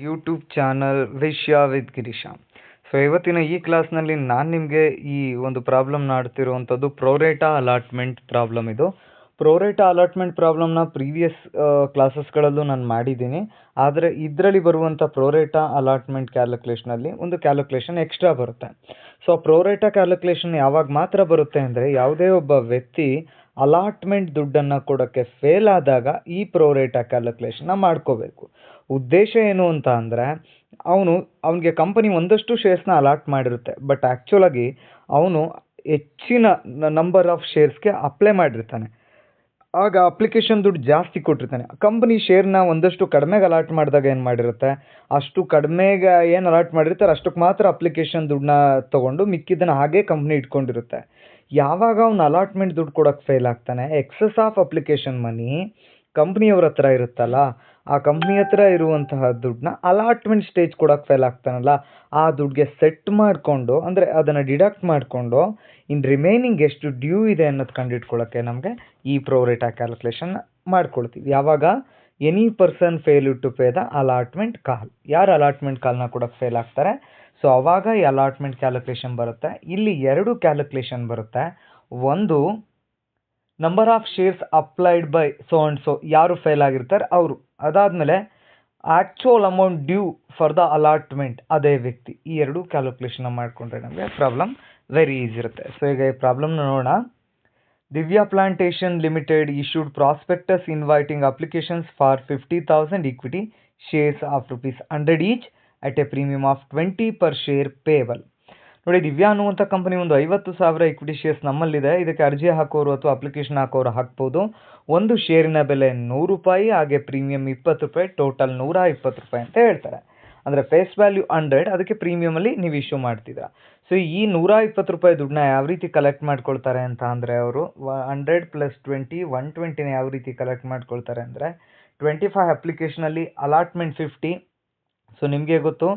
YouTube channel ವಿಷಯ with Girish. So ಇವತ್ತಿನ ಈ ಕ್ಲಾಸ್ನಲ್ಲಿ ನಾನು ನಿಮಗೆ ಈ ಒಂದು ಪ್ರಾಬ್ಲಮ್ನ ಆಡ್ತಿರುವಂಥದ್ದು ಪ್ರೊರೇಟಾ ಅಲಾಟ್ಮೆಂಟ್ ಪ್ರಾಬ್ಲಮ್. ಇದು ಪ್ರೊರೇಟಾ ಅಲಾಟ್ಮೆಂಟ್ ಪ್ರಾಬ್ಲಮ್ನ ಪ್ರೀವಿಯಸ್ ಕ್ಲಾಸಸ್ಗಳಲ್ಲೂ ನಾನು ಮಾಡಿದ್ದೀನಿ. ಆದರೆ ಇದರಲ್ಲಿ ಬರುವಂಥ ಪ್ರೊರೇಟಾ ಅಲಾಟ್ಮೆಂಟ್ ಕ್ಯಾಲ್ಕುಲೇಷನಲ್ಲಿ ಒಂದು ಕ್ಯಾಲ್ಕುಲೇಷನ್ ಎಕ್ಸ್ಟ್ರಾ ಬರುತ್ತೆ. ಸೊ ಪ್ರೊರೇಟಾ ಕ್ಯಾಲ್ಕುಲೇಷನ್ ಯಾವಾಗ ಮಾತ್ರ ಬರುತ್ತೆ ಅಂದರೆ ಯಾವುದೇ ಒಬ್ಬ ವ್ಯಕ್ತಿ ಅಲಾಟ್ಮೆಂಟ್ ದುಡ್ಡನ್ನು ಕೊಡೋಕ್ಕೆ ಫೇಲ್ ಆದಾಗ ಈ ಪ್ರೊರೇಟಾ ಕ್ಯಾಲ್ಕುಲೇಷನ್ನ ಮಾಡ್ಕೋಬೇಕು. ಉದ್ದೇಶ ಏನು ಅಂತ ಅಂದರೆ ಅವನಿಗೆ ಕಂಪನಿ ಒಂದಷ್ಟು ಶೇರ್ಸ್ನ ಅಲಾಟ್ ಮಾಡಿರುತ್ತೆ, ಬಟ್ ಆ್ಯಕ್ಚುಲಾಗಿ ಅವನು ಹೆಚ್ಚಿನ ನಂಬರ್ ಆಫ್ ಶೇರ್ಸ್ಗೆ ಅಪ್ಲೈ ಮಾಡಿರ್ತಾನೆ. ಆಗ ಅಪ್ಲಿಕೇಶನ್ ದುಡ್ಡು ಜಾಸ್ತಿ ಕೊಟ್ಟಿರ್ತಾನೆ. ಕಂಪನಿ ಶೇರ್ನ ಒಂದಷ್ಟು ಕಡಿಮೆಗೆ ಅಲಾಟ್ ಮಾಡಿದಾಗ ಏನು ಮಾಡಿರುತ್ತೆ, ಅಷ್ಟು ಕಡಿಮೆಗೆ ಏನು ಅಲಾಟ್ ಮಾಡಿರ್ತಾರೆ ಅಷ್ಟಕ್ಕೆ ಮಾತ್ರ ಅಪ್ಲಿಕೇಶನ್ ದುಡ್ಡನ್ನ ತೊಗೊಂಡು ಮಿಕ್ಕಿದ್ದನ್ನು ಹಾಗೆ ಕಂಪ್ನಿ ಇಟ್ಕೊಂಡಿರುತ್ತೆ. ಯಾವಾಗ ಅವ್ನು ಅಲಾಟ್ಮೆಂಟ್ ದುಡ್ಡು ಕೊಡೋಕ್ಕೆ ಫೇಲ್ ಆಗ್ತಾನೆ, ಎಕ್ಸಸ್ ಆಫ್ ಅಪ್ಲಿಕೇಶನ್ ಮನಿ ಕಂಪ್ನಿಯವ್ರ ಹತ್ರ ಇರುತ್ತಲ್ಲ, ಆ ಕಂಪ್ನಿ ಹತ್ರ ಇರುವಂತಹ ದುಡ್ಡನ್ನ ಅಲಾಟ್ಮೆಂಟ್ ಸ್ಟೇಜ್ ಕೊಡೋಕ್ಕೆ ಫೇಲ್ ಆಗ್ತಾನಲ್ಲ, ಆ ದುಡ್ಡಿಗೆ ಸೆಟ್ ಮಾಡಿಕೊಂಡು ಅಂದರೆ ಅದನ್ನು ಡಿಡಕ್ಟ್ ಮಾಡಿಕೊಂಡು ಇನ್ ರಿಮೈನಿಂಗ್ ಎಷ್ಟು ಡ್ಯೂ ಇದೆ ಅನ್ನೋದು ಕಂಡುಹಿಡ್ಕೊಳ್ಳೋಕ್ಕೆ ನಮಗೆ ಈ ಪ್ರೊರೇಟಾ ಕ್ಯಾಲ್ಕುಲೇಷನ್ ಮಾಡ್ಕೊಳ್ತೀವಿ. ಯಾವಾಗ any person fail to pay the allotment call, ಯಾರು ಅಲಾಟ್ಮೆಂಟ್ ಕಾಲ್ನ ಕೊಡೋಕ್ಕೆ ಫೇಲ್ ಆಗ್ತಾರೆ, ಸೊ ಅವಾಗ ಈ ಅಲಾಟ್ಮೆಂಟ್ ಕ್ಯಾಲ್ಕುಲೇಷನ್ ಬರುತ್ತೆ. ಇಲ್ಲಿ ಎರಡು ಕ್ಯಾಲ್ಕುಲೇಷನ್ ಬರುತ್ತೆ. ಒಂದು number of shares applied by so and so, ಯಾರು ಫೇಲ್ ಆಗಿರ್ತಾರೆ ಅವರು. ಅದಾದಮೇಲೆ actual amount due for the allotment, ಅದೇ ವ್ಯಕ್ತಿ. ಈ ಎರಡು ಕ್ಯಾಲ್ಕುಲೇಷನ್ನ ಮಾಡಿಕೊಂಡ್ರೆ ನಮಗೆ ಪ್ರಾಬ್ಲಮ್ ವೆರಿ ಈಸಿ ಇರುತ್ತೆ. ಸೊ ಈಗ ಈ ಪ್ರಾಬ್ಲಮ್ನ ನೋಡೋಣ. Divya plantation limited issued prospectus inviting applications for 50,000 equity shares of ₹100 each at a premium of 20 per share payable. ನೋಡಿ, ದಿವ್ಯಾ ಅನ್ನುವಂಥ ಕಂಪನಿ ಒಂದು 50,000 ಇಕ್ವಿಟಿ ಶೇರ್ಸ್ ನಮ್ಮಲ್ಲಿದೆ. ಇದಕ್ಕೆ ಅರ್ಜಿ ಹಾಕೋರು ಅಥವಾ ಅಪ್ಲಿಕೇಶನ್ ಹಾಕೋರು ಹಾಕ್ಬೋದು. ಒಂದು ಶೇರಿನ ಬೆಲೆ ₹100, ಹಾಗೆ ಪ್ರೀಮಿಯಂ ₹20, ಟೋಟಲ್ ₹120 ಅಂತ ಹೇಳ್ತಾರೆ. ಅಂದರೆ ಫೇಸ್ ವ್ಯಾಲ್ಯೂ 100, ಅದಕ್ಕೆ ಪ್ರೀಮಿಯಮಲ್ಲಿ ನೀವು ಇಶ್ಯೂ ಮಾಡ್ತಿದ್ದೀರ. ಸೊ ಈ ₹120 ದುಡ್ಡನ್ನ ಯಾವ ರೀತಿ ಕಲೆಕ್ಟ್ ಮಾಡ್ಕೊಳ್ತಾರೆ ಅಂತ ಅಂದರೆ, ಅವರು 100 + 20 120ನ ಯಾವ ರೀತಿ ಕಲೆಕ್ಟ್ ಮಾಡ್ಕೊಳ್ತಾರೆ ಅಂದರೆ, 25 ಅಪ್ಲಿಕೇಶನಲ್ಲಿ ಅಲಾಟ್ಮೆಂಟ್ 50. ಸೊ ನಿಮಗೆ ಗೊತ್ತು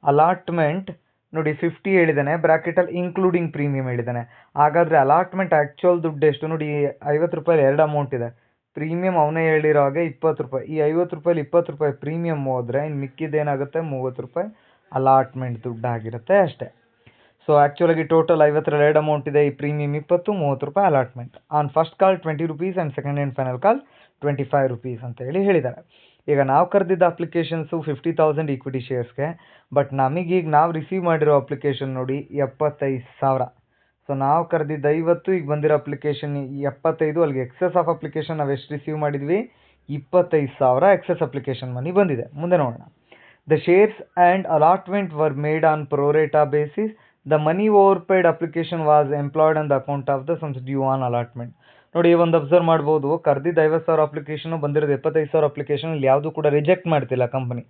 ಅಲಾಟ್ಮೆಂಟ್ ನೋಡಿ 50 ಹೇಳಿದ್ದಾನೆ, ಬ್ರ್ಯಾಕೆಟಲ್ಲಿ ಇನ್ಕ್ಲೂಡಿಂಗ್ ಪ್ರೀಮಿಯಂ ಹೇಳಿದ್ದಾನೆ. ಹಾಗಾದರೆ ಅಲಾಟ್ಮೆಂಟ್ ಆ್ಯಕ್ಚುಯಲ್ ದುಡ್ಡು ಎಷ್ಟು ನೋಡಿ, ₹50 ಎರಡು ಅಮೌಂಟ್ ಇದೆ. ಪ್ರೀಮಿಯಂ ಅವನೇ ಹೇಳಿರೋ ಹಾಗೆ ₹20. ಈ ₹50 ₹20 ಪ್ರೀಮಿಯಂ ಹೋದರೆ ಇನ್ನು ಮಿಕ್ಕಿದ್ದೇನಾಗುತ್ತೆ, ₹30 ಅಲಾಟ್ಮೆಂಟ್ ದುಡ್ಡಾಗಿರುತ್ತೆ ಅಷ್ಟೇ. ಸೊ ಆ್ಯಕ್ಚುಲಾಗಿ ಟೋಟಲ್ 50ರಲ್ಲಿ ಎರಡು ಅಮೌಂಟ್ ಇದೆ. ಈ premium ₹20, ₹30 allotment. On first call ₹20 and second and final ಕಾಲ್ ₹25 ಅಂತ ಹೇಳಿದ್ದಾರೆ. ಈಗ ನಾವು ಕರೆದಿದ್ದ ಅಪ್ಲಿಕೇಶನ್ಸು 50,000 ಈಕ್ವಿಟಿ ಶೇರ್ಸ್ಗೆ, ಬಟ್ ನಮಗೀಗ ನಾವು ರಿಸೀವ್ ಮಾಡಿರೋ ಅಪ್ಲಿಕೇಶನ್ ನೋಡಿ 75,000. ಸೊ ನಾವು ಕರೆದಿದ್ದ 50, ಈಗ ಬಂದಿರೋ ಅಪ್ಲಿಕೇಶನ್ 75. ಅಲ್ಲಿಗೆ ಎಕ್ಸಸ್ ಆಫ್ ಅಪ್ಲಿಕೇಶನ್ ನಾವು ಎಷ್ಟು ರಿಸೀವ್ ಮಾಡಿದ್ವಿ, 25,000 ಎಕ್ಸಸ್ ಅಪ್ಲಿಕೇಶನ್ ಮನಿ ಬಂದಿದೆ. ಮುಂದೆ ನೋಡೋಣ. The shares and allotment were made on pro rata basis. The money over paid application was employed on the account of the sums due on allotment. ನೋಡಿ, ಒಂದು observe ಮಾಡ್ಬೋದು, ಕರೆದಿದ್ದ 50,000 ಅಪ್ಲಿಕೇಶನು, ಬಂದಿರೋದು 25,000 ಅಪ್ಲಿಕೇಶನ್. ಇಲ್ಲಿ ಯಾವುದು ಕೂಡ ರಿಜೆಕ್ಟ್ ಮಾಡ್ತಿಲ್ಲ company.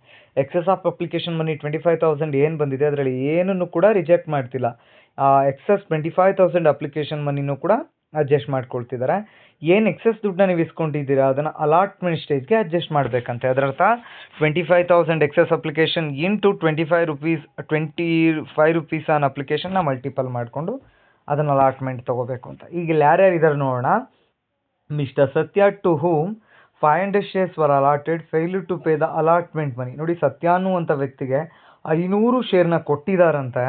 Excess of application money 25,000 ಏನು ಬಂದಿದೆ ಅದರಲ್ಲಿ ಏನನ್ನು ಕೂಡ ರಿಜೆಕ್ಟ್ ಮಾಡ್ತಿಲ್ಲ. ಎಕ್ಸಸ್ 25,000 ಅಪ್ಲಿಕೇಶನ್ ಮನಿನೂ ಕೂಡ ಅಡ್ಜಸ್ಟ್ ಮಾಡ್ಕೊಳ್ತಿದ್ದಾರೆ. ಏನು ಎಕ್ಸಸ್ ದುಡ್ಡನ್ನ ನೀವು ಇಸ್ಕೊಂಡಿದ್ದೀರಾ ಅದನ್ನು ಅಲಾಟ್ಮೆಂಟ್ ಸ್ಟೇಜ್ಗೆ ಅಡ್ಜಸ್ಟ್ ಮಾಡಬೇಕಂತೆ. ಅದರರ್ಥ 25,000 ಎಕ್ಸಸ್ ಅಪ್ಲಿಕೇಶನ್ ಇಂಟು ₹25 ಆನ್ ಅಪ್ಲಿಕೇಶನ್ನ ಮಲ್ಟಿಪಲ್ ಮಾಡಿಕೊಂಡು ಅದನ್ನು ಅಲಾಟ್ಮೆಂಟ್ ತೊಗೋಬೇಕು ಅಂತ. ಈಗ ಇಲ್ಲಿ ಯಾರ್ಯಾರು ಇದ್ದಾರೆ ನೋಡೋಣ. Mister Satya, to whom 500 shares were allotted, fail to pay the allotment money. ನೋಡಿ, ಸತ್ಯ ಅನ್ನುವಂಥ ವ್ಯಕ್ತಿಗೆ 500 ಶೇರ್ನ ಕೊಟ್ಟಿದ್ದಾರಂತೆ,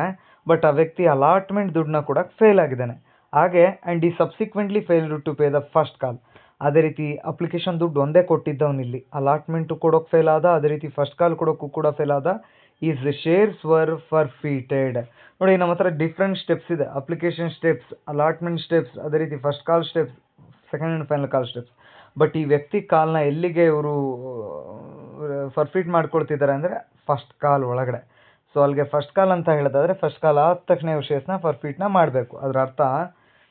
ಬಟ್ ಆ ವ್ಯಕ್ತಿ ಅಲಾಟ್ಮೆಂಟ್ ದುಡ್ಡನ್ನ ಕೊಡೋಕ್ಕೆ ಫೇಲ್ ಆಗಿದ್ದಾನೆ. ಹಾಗೆ ಆ್ಯಂಡ್ ಈ subsequently fail to pay the first call. ಅದೇ ರೀತಿ ಅಪ್ಲಿಕೇಶನ್ ದುಡ್ಡು ಒಂದೇ ಕೊಟ್ಟಿದ್ದವನಿಲ್ಲಿ ಅಲಾಟ್ಮೆಂಟು ಕೊಡೋಕ್ಕೆ ಫೇಲ್ ಆದ, ಅದೇ ರೀತಿ ಫಸ್ಟ್ ಕಾಲ್ ಕೊಡೋಕ್ಕೂ ಕೂಡ ಫೇಲ್ ಆದ. His shares were forfeited. ನೋಡಿ, ನಮ್ಮ ಹತ್ರ ಡಿಫ್ರೆಂಟ್ ಸ್ಟೆಪ್ಸ್ ಇದೆ. ಅಪ್ಲಿಕೇಶನ್ ಸ್ಟೆಪ್ಸ್, ಅಲಾಟ್ಮೆಂಟ್ ಸ್ಟೆಪ್ಸ್, ಅದೇ ರೀತಿ first call steps, second and final call steps. But ಈ ವ್ಯಕ್ತಿ ಕಾಲ್ನ ಎಲ್ಲಿಗೆ ಇವರು ಫರ್ಫೀಟ್ ಮಾಡ್ಕೊಳ್ತಿದ್ದಾರೆ ಅಂದರೆ ಫಸ್ಟ್ ಕಾಲ್ ಒಳಗಡೆ. ಸೊ ಅಲ್ಲಿಗೆ ಫಸ್ಟ್ ಕಾಲ್ ಅಂತ ಹೇಳೋದಾದರೆ, ಫಸ್ಟ್ ಕಾಲ್ ಆದ ತಕ್ಷಣ ಇವ್ರು ಶೇರ್ಸ್ನ ಫರ್ಫೀಟ್ನ ಮಾಡಬೇಕು. ಅದರ ಅರ್ಥ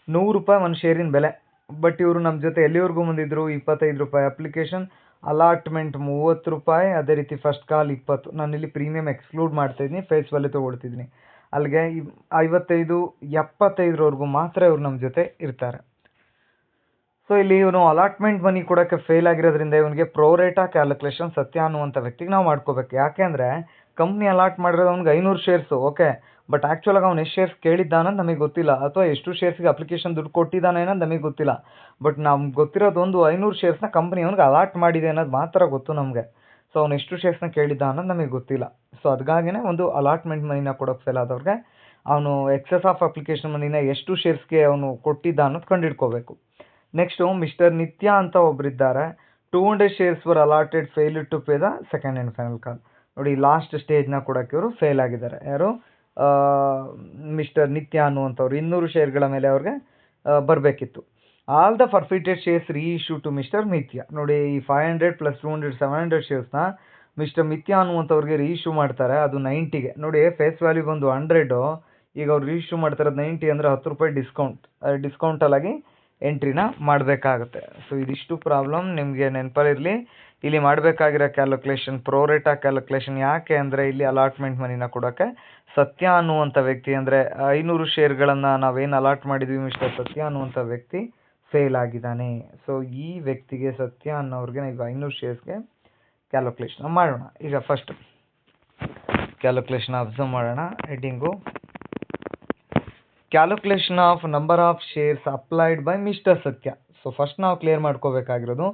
₹100 ಒಂದು ಶೇರಿನ ಬೆಲೆ. ಬಟ್ ಇವರು ನಮ್ಮ ಜೊತೆ ಎಲ್ಲಿವರೆಗೂ ಬಂದಿದ್ದರು, ₹25. ಅಪ್ಲಿಕೇಶನ್ ಅಲಾಟ್ಮೆಂಟ್ ₹30, ಅದೇ ರೀತಿ ಫಸ್ಟ್ ಕಾಲ್ 20. ನಾನಿಲ್ಲಿ ಪ್ರೀಮಿಯಂ ಎಕ್ಸ್ಕ್ಲೂಡ್ ಮಾಡ್ತಾಯಿದ್ದೀನಿ, ಫೇಸ್ ವ್ಯಾಲ್ಯೂ ತೊಗೊಳ್ತಿದ್ದೀನಿ. ಅಲ್ಲಿಗೆ 55, 75ರವರೆಗೂ ಮಾತ್ರ ಇವರು ನಮ್ಮ ಜೊತೆ ಇರ್ತಾರೆ. ಸೊ ಇಲ್ಲಿ ಇವನು ಅಲಾಟ್ಮೆಂಟ್ ಮನಿ ಕೊಡೋಕ್ಕೆ ಫೇಲ್ ಆಗಿರೋದ್ರಿಂದ ಇವನಿಗೆ ಪ್ರೊರೇಟಾ ಕ್ಯಾಲ್ಕುಲೇಷನ್ ಸತ್ಯ ಅನ್ನುವಂಥ ವ್ಯಕ್ತಿಗೆ ನಾವು ಮಾಡ್ಕೋಬೇಕು. ಯಾಕೆ ಅಂದರೆ ಕಂಪ್ನಿ ಅಲಾಟ್ ಮಾಡಿರೋದು ಅವ್ನಿಗೆ 500 ಶೇರ್ಸು, ಓಕೆ, ಬಟ್ ಆ್ಯಕ್ಚುಲಾಗಿ ಅವ್ನು ಎಷ್ಟು ಶೇರ್ಸ್ ಕೇಳಿದ್ದಾನೆ ಅನ್ನೋದು ನಮಗೆ ಗೊತ್ತಿಲ್ಲ, ಅಥವಾ ಎಷ್ಟು ಶೇರ್ಸ್ಗೆ ಅಪ್ಲಿಕೇಶನ್ ದುಡ್ಡು ಕೊಟ್ಟಿದ್ದಾನೆ ಅನ್ನೋದು ನಮಗೆ ಗೊತ್ತಿಲ್ಲ. ಬಟ್ ನಮ್ಗೆ ಗೊತ್ತಿರೋದು ಒಂದು 500 ಶೇರ್ಸ್ನ ಕಂಪ್ನಿ ಅವ್ನಿಗೆ ಅಲಾಟ್ ಮಾಡಿದೆ ಅನ್ನೋದು ಮಾತ್ರ ಗೊತ್ತು ನಮಗೆ. ಸೊ ಅವ್ನು ಎಷ್ಟು ಶೇರ್ಸ್ನ ಕೇಳಿದ್ದ ಅನ್ನೋದು ನಮಗೆ ಗೊತ್ತಿಲ್ಲ. ಸೊ ಅದಕ್ಕಾಗಿನೇ ಒಂದು ಅಲಾಟ್ಮೆಂಟ್ ಮನಿನ ಕೊಡೋಕ್ಕೆ ಫೇಲ್ ಆದವ್ರಿಗೆ ಅವನು ಎಕ್ಸೆಸ್ ಆಫ್ ಅಪ್ಲಿಕೇಶನ್ ಮನಿನ ಎಷ್ಟು ಶೇರ್ಸ್ಗೆ ಅವನು ಕೊಟ್ಟಿದ್ದ ಅನ್ನೋದು ಕಂಡುಹಿಡ್ಕೋಬೇಕು. ನೆಕ್ಸ್ಟು ಮಿಸ್ಟರ್ ನಿತ್ಯ ಅಂತ ಒಬ್ಬರಿದ್ದಾರೆ. 200 shares were allotted fail to pay the second and final call. ನೋಡಿ ಲಾಸ್ಟ್ ಸ್ಟೇಜ್ನ ಕೊಡೋಕ್ಕೆ ಇವರು ಫೇಲ್ ಆಗಿದ್ದಾರೆ. ಯಾರು? ಮಿಸ್ಟರ್ ನಿತ್ಯ ಅನ್ನುವಂಥವ್ರು 200 ಶೇರ್ಗಳ ಮೇಲೆ ಅವ್ರಿಗೆ ಬರಬೇಕಿತ್ತು. All the forfeited shares reissue to mister Nitya. ನೋಡಿ ಈ 500 + 200 700 ಶೇರ್ಸ್ನ ಮಿಸ್ಟರ್ ನಿತ್ಯ ಅನ್ನುವಂಥವ್ರಿಗೆ ರೀಇಶ್ಯೂ ಮಾಡ್ತಾರೆ. ಅದು 90ಗೆ. ನೋಡಿ ಫೇಸ್ ವ್ಯಾಲ್ಯೂ ಬಂದು 100, ಈಗ ಅವ್ರು ರೀಇಶ್ಯೂ ಮಾಡ್ತಾರೆ 90 ಅಂದರೆ ₹10 ಡಿಸ್ಕೌಂಟಲ್ಲಾಗಿ ಎಂಟ್ರಿನ ಮಾಡಬೇಕಾಗುತ್ತೆ. ಸೊ ಇದಿಷ್ಟು ಪ್ರಾಬ್ಲಮ್ ನಿಮಗೆ ನೆನಪಲ್ಲಿರಲಿ. ಇಲ್ಲಿ ಮಾಡಬೇಕಾಗಿರೋ ಕ್ಯಾಲ್ಕುಲೇಷನ್ ಪ್ರೋರೇಟಾ ಕ್ಯಾಲ್ಕುಲೇಷನ್. ಯಾಕೆ ಅಂದರೆ ಇಲ್ಲಿ ಅಲಾಟ್ಮೆಂಟ್ ಮನಿನ ಕೊಡೋಕ್ಕೆ ಸತ್ಯ ಅನ್ನುವಂಥ ವ್ಯಕ್ತಿ, ಅಂದರೆ 500 ಶೇರ್ಗಳನ್ನು ನಾವೇನು ಅಲಾಟ್ ಮಾಡಿದ್ವಿ ಮಿಸ್ಟರ್ ಸತ್ಯ ಅನ್ನುವಂಥ ವ್ಯಕ್ತಿ ಫೇಲ್ ಆಗಿದ್ದಾನೆ. ಸೊ ಈ ವ್ಯಕ್ತಿಗೆ ಸತ್ಯ ಅನ್ನೋರಿಗೆ ಈಗ 500 ಶೇರ್ಸ್ಗೆ ಕ್ಯಾಲ್ಕುಲೇಷನ್ ಮಾಡೋಣ. ಈಗ ಫಸ್ಟ್ ಕ್ಯಾಲ್ಕುಲೇಷನ್ ಅಬ್ಸರ್ವ್ ಮಾಡೋಣ. Heading calculation of number of shares applied by mister ಸತ್ಯ. ಸೊ ಫಸ್ಟ್ ನಾವು ಕ್ಲಿಯರ್ ಮಾಡ್ಕೋಬೇಕಾಗಿರೋದು,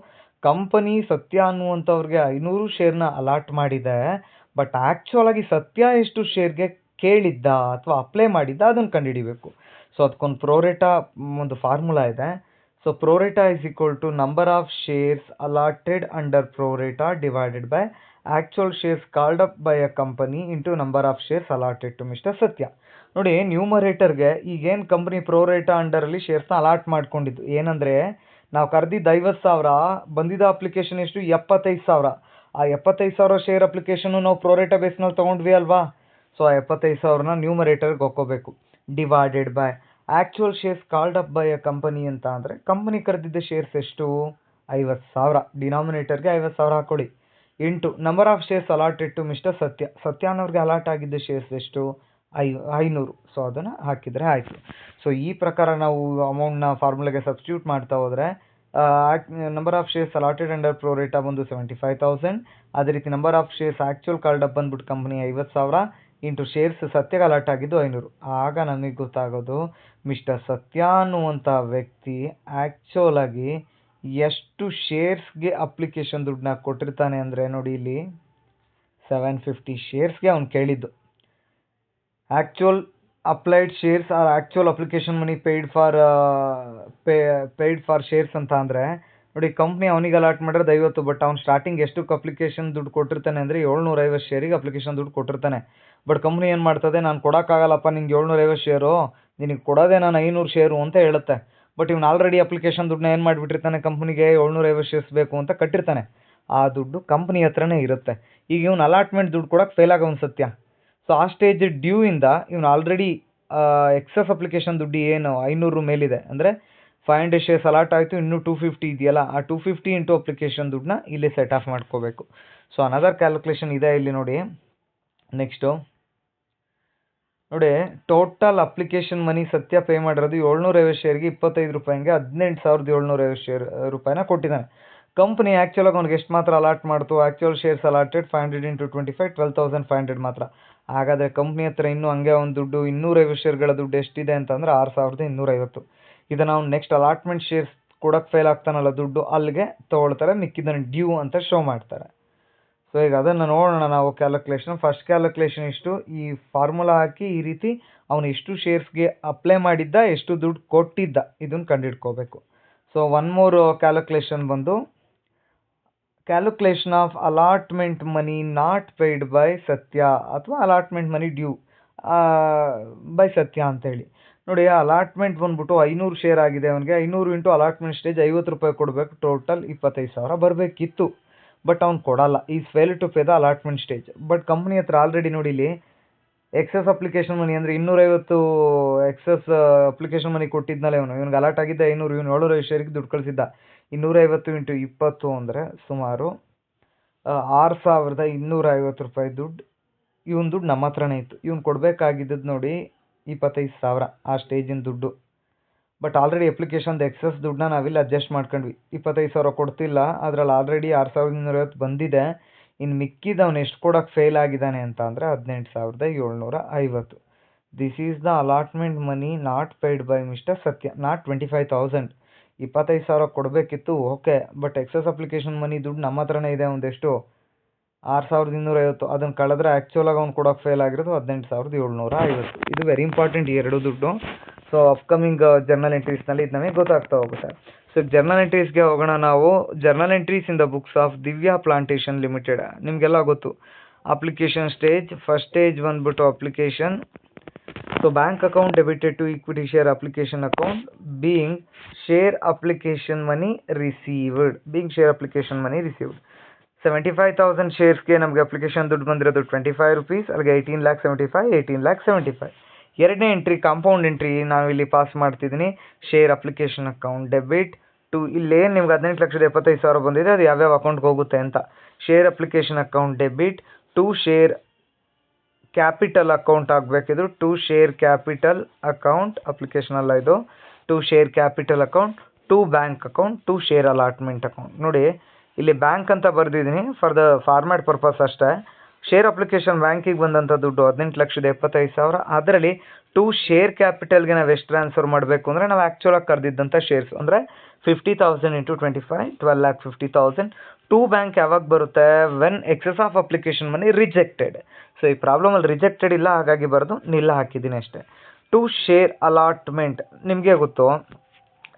ಕಂಪನಿ ಸತ್ಯ ಅನ್ನುವಂಥವ್ರಿಗೆ 500 ಶೇರ್ನ ಅಲಾಟ್ ಮಾಡಿದೆ. ಬಟ್ ಆ್ಯಕ್ಚುಲ್ ಆಗಿ ಸತ್ಯ ಎಷ್ಟು ಶೇರ್ಗೆ ಕೇಳಿದ್ದ ಅಥವಾ ಅಪ್ಲೈ ಮಾಡಿದ್ದ ಅದನ್ನು ಕಂಡುಹಿಡಿಬೇಕು. ಸೊ ಅದಕ್ಕೊಂದು ಪ್ರೋರೇಟಾ ಒಂದು ಫಾರ್ಮುಲಾ ಇದೆ. So pro rata is equal to number of shares allotted under pro rata divided by actual shares called up by a company into number of shares allotted to mister Satya. ನೋಡಿ ನ್ಯೂಮರೇಟರ್ಗೆ ಈಗೇನು ಕಂಪ್ನಿ ಪ್ರೋರೇಟಾ ಅಂಡರಲ್ಲಿ ಶೇರ್ಸ್ನ ಅಲಾಟ್ ಮಾಡ್ಕೊಂಡಿದ್ದು ಏನಂದರೆ, ನಾವು ಕರೆದಿದ್ದು 50,000, ಬಂದಿದ್ದ ಅಪ್ಲಿಕೇಶನ್ ಎಷ್ಟು 75,000. ಆ 75,000 ಶೇರ್ ಅಪ್ಲಿಕೇಶನ್ನು ನಾವು ಪ್ರೋರೇಟಾ ಬೇಸ್ನಲ್ಲಿ ತೊಗೊಂಡ್ವಿ ಅಲ್ವಾ. ಸೊ ಆ 75,000ನ ನ್ಯೂಮರೇಟರ್ಗೆ ಹಾಕ್ಕೋಬೇಕು. Divided by actual shares called up by a company ಅಂತ ಅಂದರೆ ಕಂಪನಿ ಕರೆದಿದ್ದ ಶೇರ್ಸ್ ಎಷ್ಟು 50,000, ಡಿನಾಮಿನೇಟರ್ಗೆ 50,000 ಹಾಕ್ಕೊಳ್ಳಿ. Into number of shares allotted to mister Satya. Satya ಅನ್ನೋರಿಗೆ allot ಆಗಿದ್ದ ಶೇರ್ಸ್ ಎಷ್ಟು 500. ಸೊ ಅದನ್ನು ಹಾಕಿದರೆ ಆಯಿತು. ಸೊ ಈ ಪ್ರಕಾರ ನಾವು ಅಮೌಂಟ್ನ ಫಾರ್ಮುಲಾಗೆ ಸಬ್ಸ್ಟಿಟ್ಯೂಟ್ ಮಾಡ್ತಾ ಹೋದರೆ number of shares allotted under pro rata ಬಂದು 75,000. ಅದೇ ರೀತಿ number of shares actual called up ಬಂದ್ಬಿಟ್ಟು ಕಂಪನಿ 50,000 ಇಂಟು ಶೇರ್ಸ್ ಸತ್ಯಗೆ ಅಲಾಟ್ ಆಗಿದ್ದು 500. ಆಗ ನಮಗೆ ಗೊತ್ತಾಗೋದು ಮಿಸ್ಟರ್ ಸತ್ಯ ಅನ್ನುವಂಥ ವ್ಯಕ್ತಿ ಆ್ಯಕ್ಚುಲ್ ಆಗಿ ಎಷ್ಟು ಶೇರ್ಸ್ಗೆ ಅಪ್ಲಿಕೇಶನ್ ದುಡ್ಡನ್ನ ಕೊಟ್ಟಿರ್ತಾನೆ ಅಂದರೆ, ನೋಡಿ ಇಲ್ಲಿ 750 ಶೇರ್ಸ್ಗೆ ಅವ್ನು ಕೇಳಿದ್ದು. Actual applied shares are actual application money paid for shares ಅಂತ ಅಂದರೆ, ನೋಡಿ ಕಂಪ್ನಿ ಅವನಿಗೆ ಅಲಾಟ್ ಮಾಡಿರೋದು 50, ಬಟ್ ಅವ್ನು ಸ್ಟಾರ್ಟಿಂಗ್ ಎಷ್ಟಕ್ಕೆ ಅಪ್ಲಿಕೇಶನ್ ದುಡ್ಡು ಕೊಟ್ಟಿರ್ತಾನೆ ಅಂದರೆ 750 ಶೇರಿಗೆ ಅಪ್ಲಿಕೇಶನ್ ದುಡ್ಡು ಕೊಟ್ಟಿರ್ತಾನೆ. ಬಟ್ ಕಂಪ್ನಿ ಏನು ಮಾಡ್ತದೆ, ನಾನು ಕೊಡೋಕ್ಕಾಗಲ್ಲಪ್ಪ ನಿಂಗೆ 750 ಶೇರು, ನಿನಗೆ ಕೊಡೋದೇ ನಾನು 500 ಶೇರು ಅಂತ ಹೇಳುತ್ತೆ. ಬಟ್ ಇವ್ನು ಆಲ್ರೆಡಿ ಅಪ್ಲಿಕೇಶನ್ ದುಡ್ಡನ್ನ ಏನು ಮಾಡಿಬಿಟ್ಟಿರ್ತಾನೆ, ಕಂಪ್ನಿಗೆ 750 ಶೇರ್ಸ್ ಬೇಕು ಅಂತ ಕಟ್ಟಿರ್ತಾನೆ. ಆ ದುಡ್ಡು ಕಂಪ್ನಿ ಹತ್ರನೇ ಇರುತ್ತೆ. ಈಗ ಇವ್ನು ಅಲಾಟ್ಮೆಂಟ್ ದುಡ್ಡು ಕೊಡೋಕ್ಕೆ ಫೇಲ್ ಆಗೋನು ಸತ್ಯ. ಸೊ ಆ ಸ್ಟೇಜ್ ಡ್ಯೂ ಇಂದ ಇವನು ಆಲ್ರೆಡಿ ಎಕ್ಸಸ್ ಅಪ್ಲಿಕೇಶನ್ ದುಡ್ಡು ಏನು 500 ಮೇಲಿದೆ, ಅಂದರೆ 500 ಶೇರ್ಸ್ ಅಲಾಟ್ ಆಯಿತು, ಇನ್ನೂ 250 ಇದೆಯಲ್ಲ, ಆ 250 ಇಂಟು ಅಪ್ಲಿಕೇಶನ್ ದುಡ್ಡನ್ನ ಇಲ್ಲಿ ಸೆಟ್ ಆಫ್ ಮಾಡ್ಕೋಬೇಕು. ಸೊ ಅನದರ್ ಕ್ಯಾಲ್ಕುಲೇಷನ್ ಇದೆ ಇಲ್ಲಿ ನೋಡಿ. ನೆಕ್ಸ್ಟು ನೋಡಿ, ಟೋಟಲ್ ಅಪ್ಲಿಕೇಶನ್ ಮನಿ ಸತ್ಯ ಪೇ ಮಾಡಿರೋದು 750 ಶೇರ್ಗೆ ₹25ಗೆ 18,750 ರೂಪಾಯಿನ ಕೊಟ್ಟಿದ್ದಾನೆ. ಕಂಪ್ನಿ ಆ್ಯಕ್ಚುಲಾಗಿ ಅವ್ನಿಗೆ ಎಷ್ಟು ಮಾತ್ರ ಅಲಾಟ್ ಮಾಡ್ತು, ಆ್ಯಕ್ಚುಯಲ್ ಶೇರ್ಸ್ ಅಲಾಟೆಡ್ 500 ಇಂಟು 25 12,500 ಮಾತ್ರ. ಹಾಗಾದರೆ ಕಂಪ್ನಿ ಹತ್ರ ಇನ್ನೂ ಹಂಗೆ ಒಂದು ದುಡ್ಡು 250 ಶೇರ್ಗಳ ದುಡ್ಡು ಎಷ್ಟಿದೆ ಅಂತಂದರೆ 6,250. ಇದನ್ನು ಅವ್ನು ನೆಕ್ಸ್ಟ್ ಅಲಾಟ್ಮೆಂಟ್ ಶೇರ್ಸ್ ಕೊಡೋಕ್ಕೆ ಫೇಲ್ ಆಗ್ತಾನಲ್ಲ ದುಡ್ಡು, ಅಲ್ಲಿಗೆ ತೊಗೊಳ್ತಾರೆ, ಮಿಕ್ಕಿದ್ದನ್ನು ಡ್ಯೂ ಅಂತ ಶೋ ಮಾಡ್ತಾರೆ. ಸೊ ಈಗ ಅದನ್ನು ನೋಡೋಣ ನಾವು ಕ್ಯಾಲ್ಕುಲೇಷನ್. ಫಸ್ಟ್ ಕ್ಯಾಲ್ಕುಲೇಷನ್ ಇಷ್ಟು, ಈ ಫಾರ್ಮುಲಾ ಹಾಕಿ ಈ ರೀತಿ ಅವನು ಎಷ್ಟು ಶೇರ್ಸ್ಗೆ ಅಪ್ಲೈ ಮಾಡಿದ್ದ, ಎಷ್ಟು ದುಡ್ಡು ಕೊಟ್ಟಿದ್ದ, ಇದನ್ನು ಕಂಡುಹಿಡ್ಕೋಬೇಕು. ಸೊ ಒನ್ ಮೋರ್ ಕ್ಯಾಲ್ಕುಲೇಷನ್ ಬಂದು calculation of allotment money not paid by ಸತ್ಯ ಅಥವಾ ಅಲಾಟ್ಮೆಂಟ್ ಮನಿ ಡ್ಯೂ ಬೈ ಸತ್ಯ ಅಂತೇಳಿ. ನೋಡಿ ಅಲಾಟ್ಮೆಂಟ್ ಬಂದ್ಬಿಟ್ಟು 500 ಶೇರ್ ಆಗಿದೆ ಅವನಿಗೆ, 500 ಇಂಟು ಅಲಾಟ್ಮೆಂಟ್ ಸ್ಟೇಜ್ ₹50 ಕೊಡಬೇಕು, ಟೋಟಲ್ 25,000 ಬರಬೇಕಿತ್ತು. ಬಟ್ ಅವ್ನು ಕೊಡಲ್ಲ, is fail to pay the allotment stage. But company ಹತ್ರ ಆಲ್ರೆಡಿ ನೋಡಿ ಇಲ್ಲಿ ಎಕ್ಸಸ್ ಅಪ್ಲಿಕೇಶನ್ ಮನಿ ಅಂದರೆ 250 ಎಕ್ಸಸ್ ಅಪ್ಲಿಕೇಶನ್ ಮನಿ ಕೊಟ್ಟಿದ್ನಲ್ಲ ಇವನಿಗೆ ಅಲಾಟ್ ಆಗಿದ್ದ 500, ಇವನು 750 ಶೇರಿಗೆ ದುಡ್ಡು ಕಳಿಸಿದ್ದ. 250 ಇಂಟು 20 ಅಂದರೆ ಸುಮಾರು ₹6,250 ದುಡ್ಡು. ಇವನ ದುಡ್ಡು ನಮ್ಮ ಹತ್ರನೇ ಇತ್ತು. ಇವ್ನು ಕೊಡಬೇಕಾಗಿದ್ದದ್ದು ನೋಡಿ 25,000 ಆ ಸ್ಟೇಜಿನ ದುಡ್ಡು. ಬಟ್ ಆಲ್ರೆಡಿ ಅಪ್ಲಿಕೇಶನ್ದು ಎಕ್ಸಸ್ ದುಡ್ಡನ್ನ ನಾವಿಲ್ಲಿ ಅಡ್ಜಸ್ಟ್ ಮಾಡ್ಕೊಂಡ್ವಿ. 25,000 ಕೊಡ್ತಿಲ್ಲ, ಅದರಲ್ಲಿ ಆಲ್ರೆಡಿ 6,250 ಬಂದಿದೆ. ಇನ್ನು ಮಿಕ್ಕಿದ ಅವನು ಎಷ್ಟು ಕೊಡೋಕ್ಕೆ ಫೇಲ್ ಆಗಿದ್ದಾನೆ ಅಂತ ಅಂದರೆ 18,750. This is the allotment money not paid by mister Satya, not 25,000. 25,000 ಕೊಡಬೇಕಿತ್ತು, okay, but excess application money ದುಡ್ಡು ನಮ್ಮ ಹತ್ರನೇ ಇದೆ ಒಂದೆಷ್ಟು 6,250 ಅದನ್ನು ಕಳೆದ್ರೆ ಆ್ಯಕ್ಚುಲಾಗಿ ಅವ್ನು ಕೊಡೋಕೆ ಫೇಲ್ ಆಗಿರೋದು 18,750. ಇದು ವೆರಿ ಇಂಪಾರ್ಟೆಂಟ್ ಈ ಎರಡು ದುಡ್ಡು. ಸೊ ಅಪ್ಕಮಿಂಗ್ ಜರ್ನಲ್ ಎಂಟ್ರೀಸ್ನಲ್ಲಿ ಇದು ನಮಗೆ ಗೊತ್ತಾಗ್ತಾ ಹೋಗುತ್ತೆ. ಸೊ ಜರ್ನಲ್ ಎಂಟ್ರೀಸ್ಗೆ ಹೋಗೋಣ ನಾವು. Journal entries in the books of Divya plantation limited. ನಿಮಗೆಲ್ಲ ಗೊತ್ತು ಅಪ್ಲಿಕೇಶನ್ ಸ್ಟೇಜ್. ಫಸ್ಟ್ ಸ್ಟೇಜ್ ಬಂದ್ಬಿಟ್ಟು application. So bank account debited to equity share application account being share application money received. 75,000 ಶೇರ್ಸ್ಗೆ ನಮಗೆ ಅಪ್ಲಿಕೇಶನ್ ದುಡ್ಡು ಬಂದಿರೋದು 25 rupees. ಅಲ್ಲಿಗೆ 18,75,000. ಎರಡನೇ ಎಂಟ್ರಿ ಕಾಂಪೌಂಡ್ ಎಂಟ್ರಿ ನಾವಿಲ್ಲಿ ಪಾಸ್ ಮಾಡ್ತಿದ್ದೀನಿ. Share application account debit to, ಇಲ್ಲೇನು ನಿಮ್ಗೆ 18,75,000 ಬಂದಿದೆ ಅದು ಯಾವ್ಯಾವ ಅಕೌಂಟ್ಗೆ ಹೋಗುತ್ತೆ ಅಂತ. Share application account debit to share capital account ಆಗಬೇಕಿದ್ರು. To share capital account application ಅಲ್ಲ ಇದು. To share capital account, to bank account, to share allotment account. ನೋಡಿ ಇಲ್ಲಿ ಬ್ಯಾಂಕ್ ಅಂತ ಬರೆದಿದ್ದೀನಿ ಫಾರ್ ದ ಫಾರ್ಮ್ಯಾಟ್ ಪರ್ಪಸ್ ಅಷ್ಟೇ. ಶೇರ್ ಅಪ್ಲಿಕೇಶನ್ ಬ್ಯಾಂಕಿಗೆ ಬಂದಂಥ ದುಡ್ಡು 18,75,000. ಅದರಲ್ಲಿ ಟು ಶೇರ್ ಕ್ಯಾಪಿಟಲ್ಗೆ ನಾವು ಎಷ್ಟು ಟ್ರಾನ್ಸ್ಫರ್ ಮಾಡಬೇಕು ಅಂದರೆ ನಾವು ಆ್ಯಕ್ಚುಲಾಗಿ ಕರೆದಿದ್ದಂಥ ಶೇರ್ಸ್ ಅಂದರೆ 50,000 ಇಂಟು 25 12,50,000. ಟು ಬ್ಯಾಂಕ್ ಯಾವಾಗ ಬರುತ್ತೆ? When excess of application money rejected. So ಈ ಪ್ರಾಬ್ಲಮಲ್ಲಿ ರಿಜೆಕ್ಟೆಡ್ ಇಲ್ಲ, ಹಾಗಾಗಿ ಬರೆದು ನಿಲ್ಲ ಹಾಕಿದ್ದೀನಿ ಅಷ್ಟೇ. ಟು ಶೇರ್ ಅಲಾಟ್ಮೆಂಟ್ ನಿಮಗೆ ಗೊತ್ತು,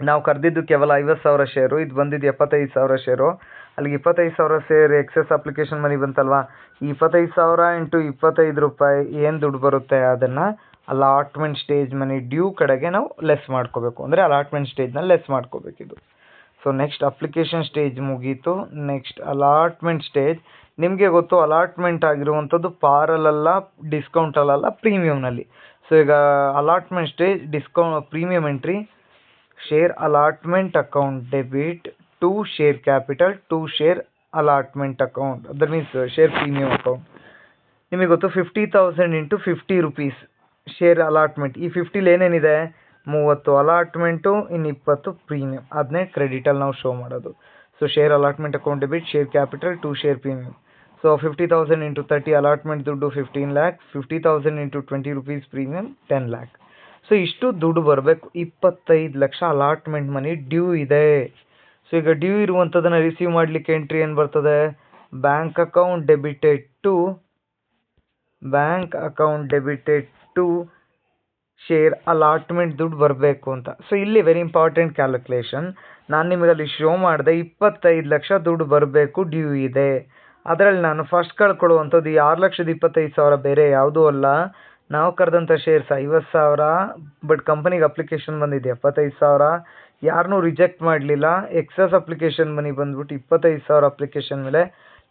ನಾವು ಕರೆದಿದ್ದು ಕೇವಲ 50,000 ಶೇರು, ಇದು ಬಂದಿದ್ದು 75,000 ಶೇರು. ಅಲ್ಲಿಗೆ 25,000 ಶೇರ್ ಎಕ್ಸೆಸ್ ಅಪ್ಲಿಕೇಶನ್ ಮನಿ ಬಂತಲ್ವಾ, ಈ 25,000 ಇಂಟು 25 ರೂಪಾಯಿ ಏನು ದುಡ್ಡು ಬರುತ್ತೆ ಅದನ್ನು ಅಲಾಟ್ಮೆಂಟ್ ಸ್ಟೇಜ್ ಮನಿ ಡ್ಯೂ ಕಡೆಗೆ ನಾವು ಲೆಸ್ ಮಾಡ್ಕೋಬೇಕು. ಅಂದರೆ ಅಲಾಟ್ಮೆಂಟ್ ಸ್ಟೇಜ್ನಲ್ಲಿ ಲೆಸ್ ಮಾಡ್ಕೋಬೇಕಿದು. ಸೊ ನೆಕ್ಸ್ಟ್ ಅಪ್ಲಿಕೇಶನ್ ಸ್ಟೇಜ್ ಮುಗೀತು. Next allotment stage. ನಿಮಗೆ ಗೊತ್ತು ಅಲಾಟ್ಮೆಂಟ್ ಆಗಿರುವಂಥದ್ದು ಪಾರಲ್ಲ, ಡಿಸ್ಕೌಂಟಲ್ಲ, ಪ್ರೀಮಿಯಮ್ನಲ್ಲಿ. ಸೊ ಈಗ allotment stage premium entry share allotment account debit to share capital to share allotment account, that means share premium account. ನಿಮಗೆ ಗೊತ್ತು 50,000 ಇಂಟು 50 rupees ಶೇರ್ ಅಲಾಟ್ಮೆಂಟ್. ಈ 50 ಏನೇನಿದೆ 30 ಅಲಾಟ್ಮೆಂಟು, ಇನ್ನು 20 ಪ್ರೀಮಿಯಮ್. ಅದನ್ನೇ ಕ್ರೆಡಿಟಲ್ಲಿ ನಾವು ಶೋ ಮಾಡೋದು. So share allotment account debit share capital to share premium. So 50,000 into 30 allotment ದುಡ್ಡು 15 lakh. 50,000 into 20 rupees premium 10 lakh. So ಇಷ್ಟು ದುಡ್ಡು ಬರಬೇಕು. 25 ಲಕ್ಷ ಅಲಾಟ್ಮೆಂಟ್ ಮನಿ ಡ್ಯೂ ಇದೆ. ಸೊ ಈಗ ಡ್ಯೂ ಇರುವಂಥದ್ದನ್ನು ರಿಸೀವ್ ಮಾಡಲಿಕ್ಕೆ ಎಂಟ್ರಿ ಏನು ಬರ್ತದೆ? Bank account debited to share allotment ದುಡ್ಡು ಬರಬೇಕು ಅಂತ. ಸೊ ಇಲ್ಲಿ ವೆರಿ ಇಂಪಾರ್ಟೆಂಟ್ ಕ್ಯಾಲ್ಕುಲೇಷನ್. ನಾನು ನಿಮಗೆ ಅಲ್ಲಿ ಶೋ ಮಾಡಿದೆ 25 ಲಕ್ಷ ದುಡ್ಡು ಬರಬೇಕು, ಡ್ಯೂ ಇದೆ. ಅದರಲ್ಲಿ ನಾನು ಫಸ್ಟ್ ಕಳ್ಕೊಳ್ಳುವಂಥದ್ದು ಈ 6,25,000 ಬೇರೆ ಯಾವುದೂ ಅಲ್ಲ, ನಾವು ಕರೆದಂಥ ಶೇರ್ಸ್ 50,000. ಬಟ್ ಕಂಪನಿಗೆ ಅಪ್ಲಿಕೇಶನ್ ಬಂದಿದೆ 75,000, ಯಾರನ್ನೂ ರಿಜೆಕ್ಟ್ ಮಾಡಲಿಲ್ಲ. ಎಕ್ಸಸ್ ಅಪ್ಲಿಕೇಶನ್ ಮನಿ ಬಂದ್ಬಿಟ್ಟು 25,000 ಅಪ್ಲಿಕೇಶನ್ ಮೇಲೆ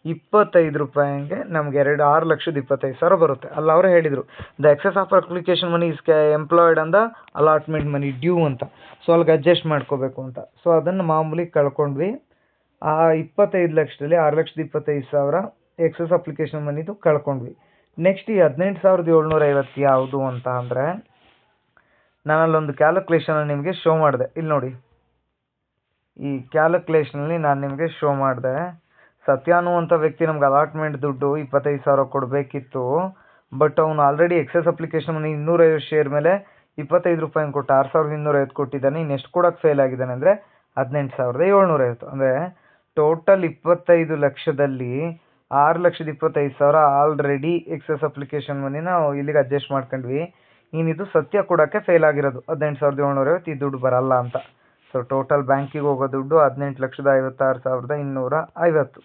25 ರೂಪಾಯಿಗೆ ನಮಗೆ 6,25,000 ಬರುತ್ತೆ. ಅಲ್ಲ ಅವರೇ ಹೇಳಿದರು the excess of application money is employed ಅಂದ ಅಲಾಟ್ಮೆಂಟ್ ಮನಿ ಡ್ಯೂ ಅಂತ. ಸೊ ಅಲ್ಲಿಗೆ ಅಡ್ಜಸ್ಟ್ ಮಾಡ್ಕೋಬೇಕು ಅಂತ. ಸೊ ಅದನ್ನು ಮಾಮೂಲಿ ಕಳ್ಕೊಂಡ್ವಿ. ಆ 25 ಲಕ್ಷದಲ್ಲಿ 6,25,000 ಎಕ್ಸಸ್ ಅಪ್ಲಿಕೇಶನ್ ಮನಿದು ಕಳ್ಕೊಂಡ್ವಿ. ನೆಕ್ಸ್ಟ್ ಈ 18,750 ಯಾವುದು ಅಂತ ಅಂದರೆ ನಾನಲ್ಲೊಂದು ಕ್ಯಾಲ್ಕುಲೇಷನ್ ನಿಮಗೆ ಶೋ ಮಾಡಿದೆ. ಇಲ್ಲಿ ನೋಡಿ, ಈ ಕ್ಯಾಲ್ಕುಲೇಷನಲ್ಲಿ ನಾನು ನಿಮಗೆ ಶೋ ಮಾಡಿದೆ. ಸತ್ಯ ಅನ್ನುವಂಥ ವ್ಯಕ್ತಿ ನಮ್ಗೆ ಅಲಾಟ್ಮೆಂಟ್ ದುಡ್ಡು 25,000 ಕೊಡಬೇಕಿತ್ತು. ಬಟ್ ಅವನು already excess application money 250 share ಮೇಲೆ 25 ರೂಪಾಯಿ ಕೊಟ್ಟು 6,250 ಕೊಟ್ಟಿದ್ದಾನೆ. ಇನ್ನೆಷ್ಟು ಕೊಡೋಕ್ಕೆ ಫೇಲ್ ಆಗಿದ್ದಾನೆ ಅಂದರೆ 18,750. ಅಂದರೆ ಟೋಟಲ್ 25 ಲಕ್ಷದಲ್ಲಿ 6,25,000 ಆಲ್ರೆಡಿ ಎಕ್ಸೆಸ್ ಅಪ್ಲಿಕೇಶನ್ ಮನಿ ನಾವು ಇಲ್ಲಿಗೆ ಅಡ್ಜಸ್ಟ್ ಮಾಡ್ಕೊಂಡ್ವಿ. ಇನ್ನಿದು ಸತ್ಯ ಕೊಡೋಕ್ಕೆ ಫೇಲ್ ಆಗಿರೋದು 18,750. ಈ ದುಡ್ಡು ಬರಲ್ಲ ಅಂತ. ಸೊ ಟೋಟಲ್ ಬ್ಯಾಂಕಿಗೆ ಹೋಗೋ ದುಡ್ಡು 18,56,250.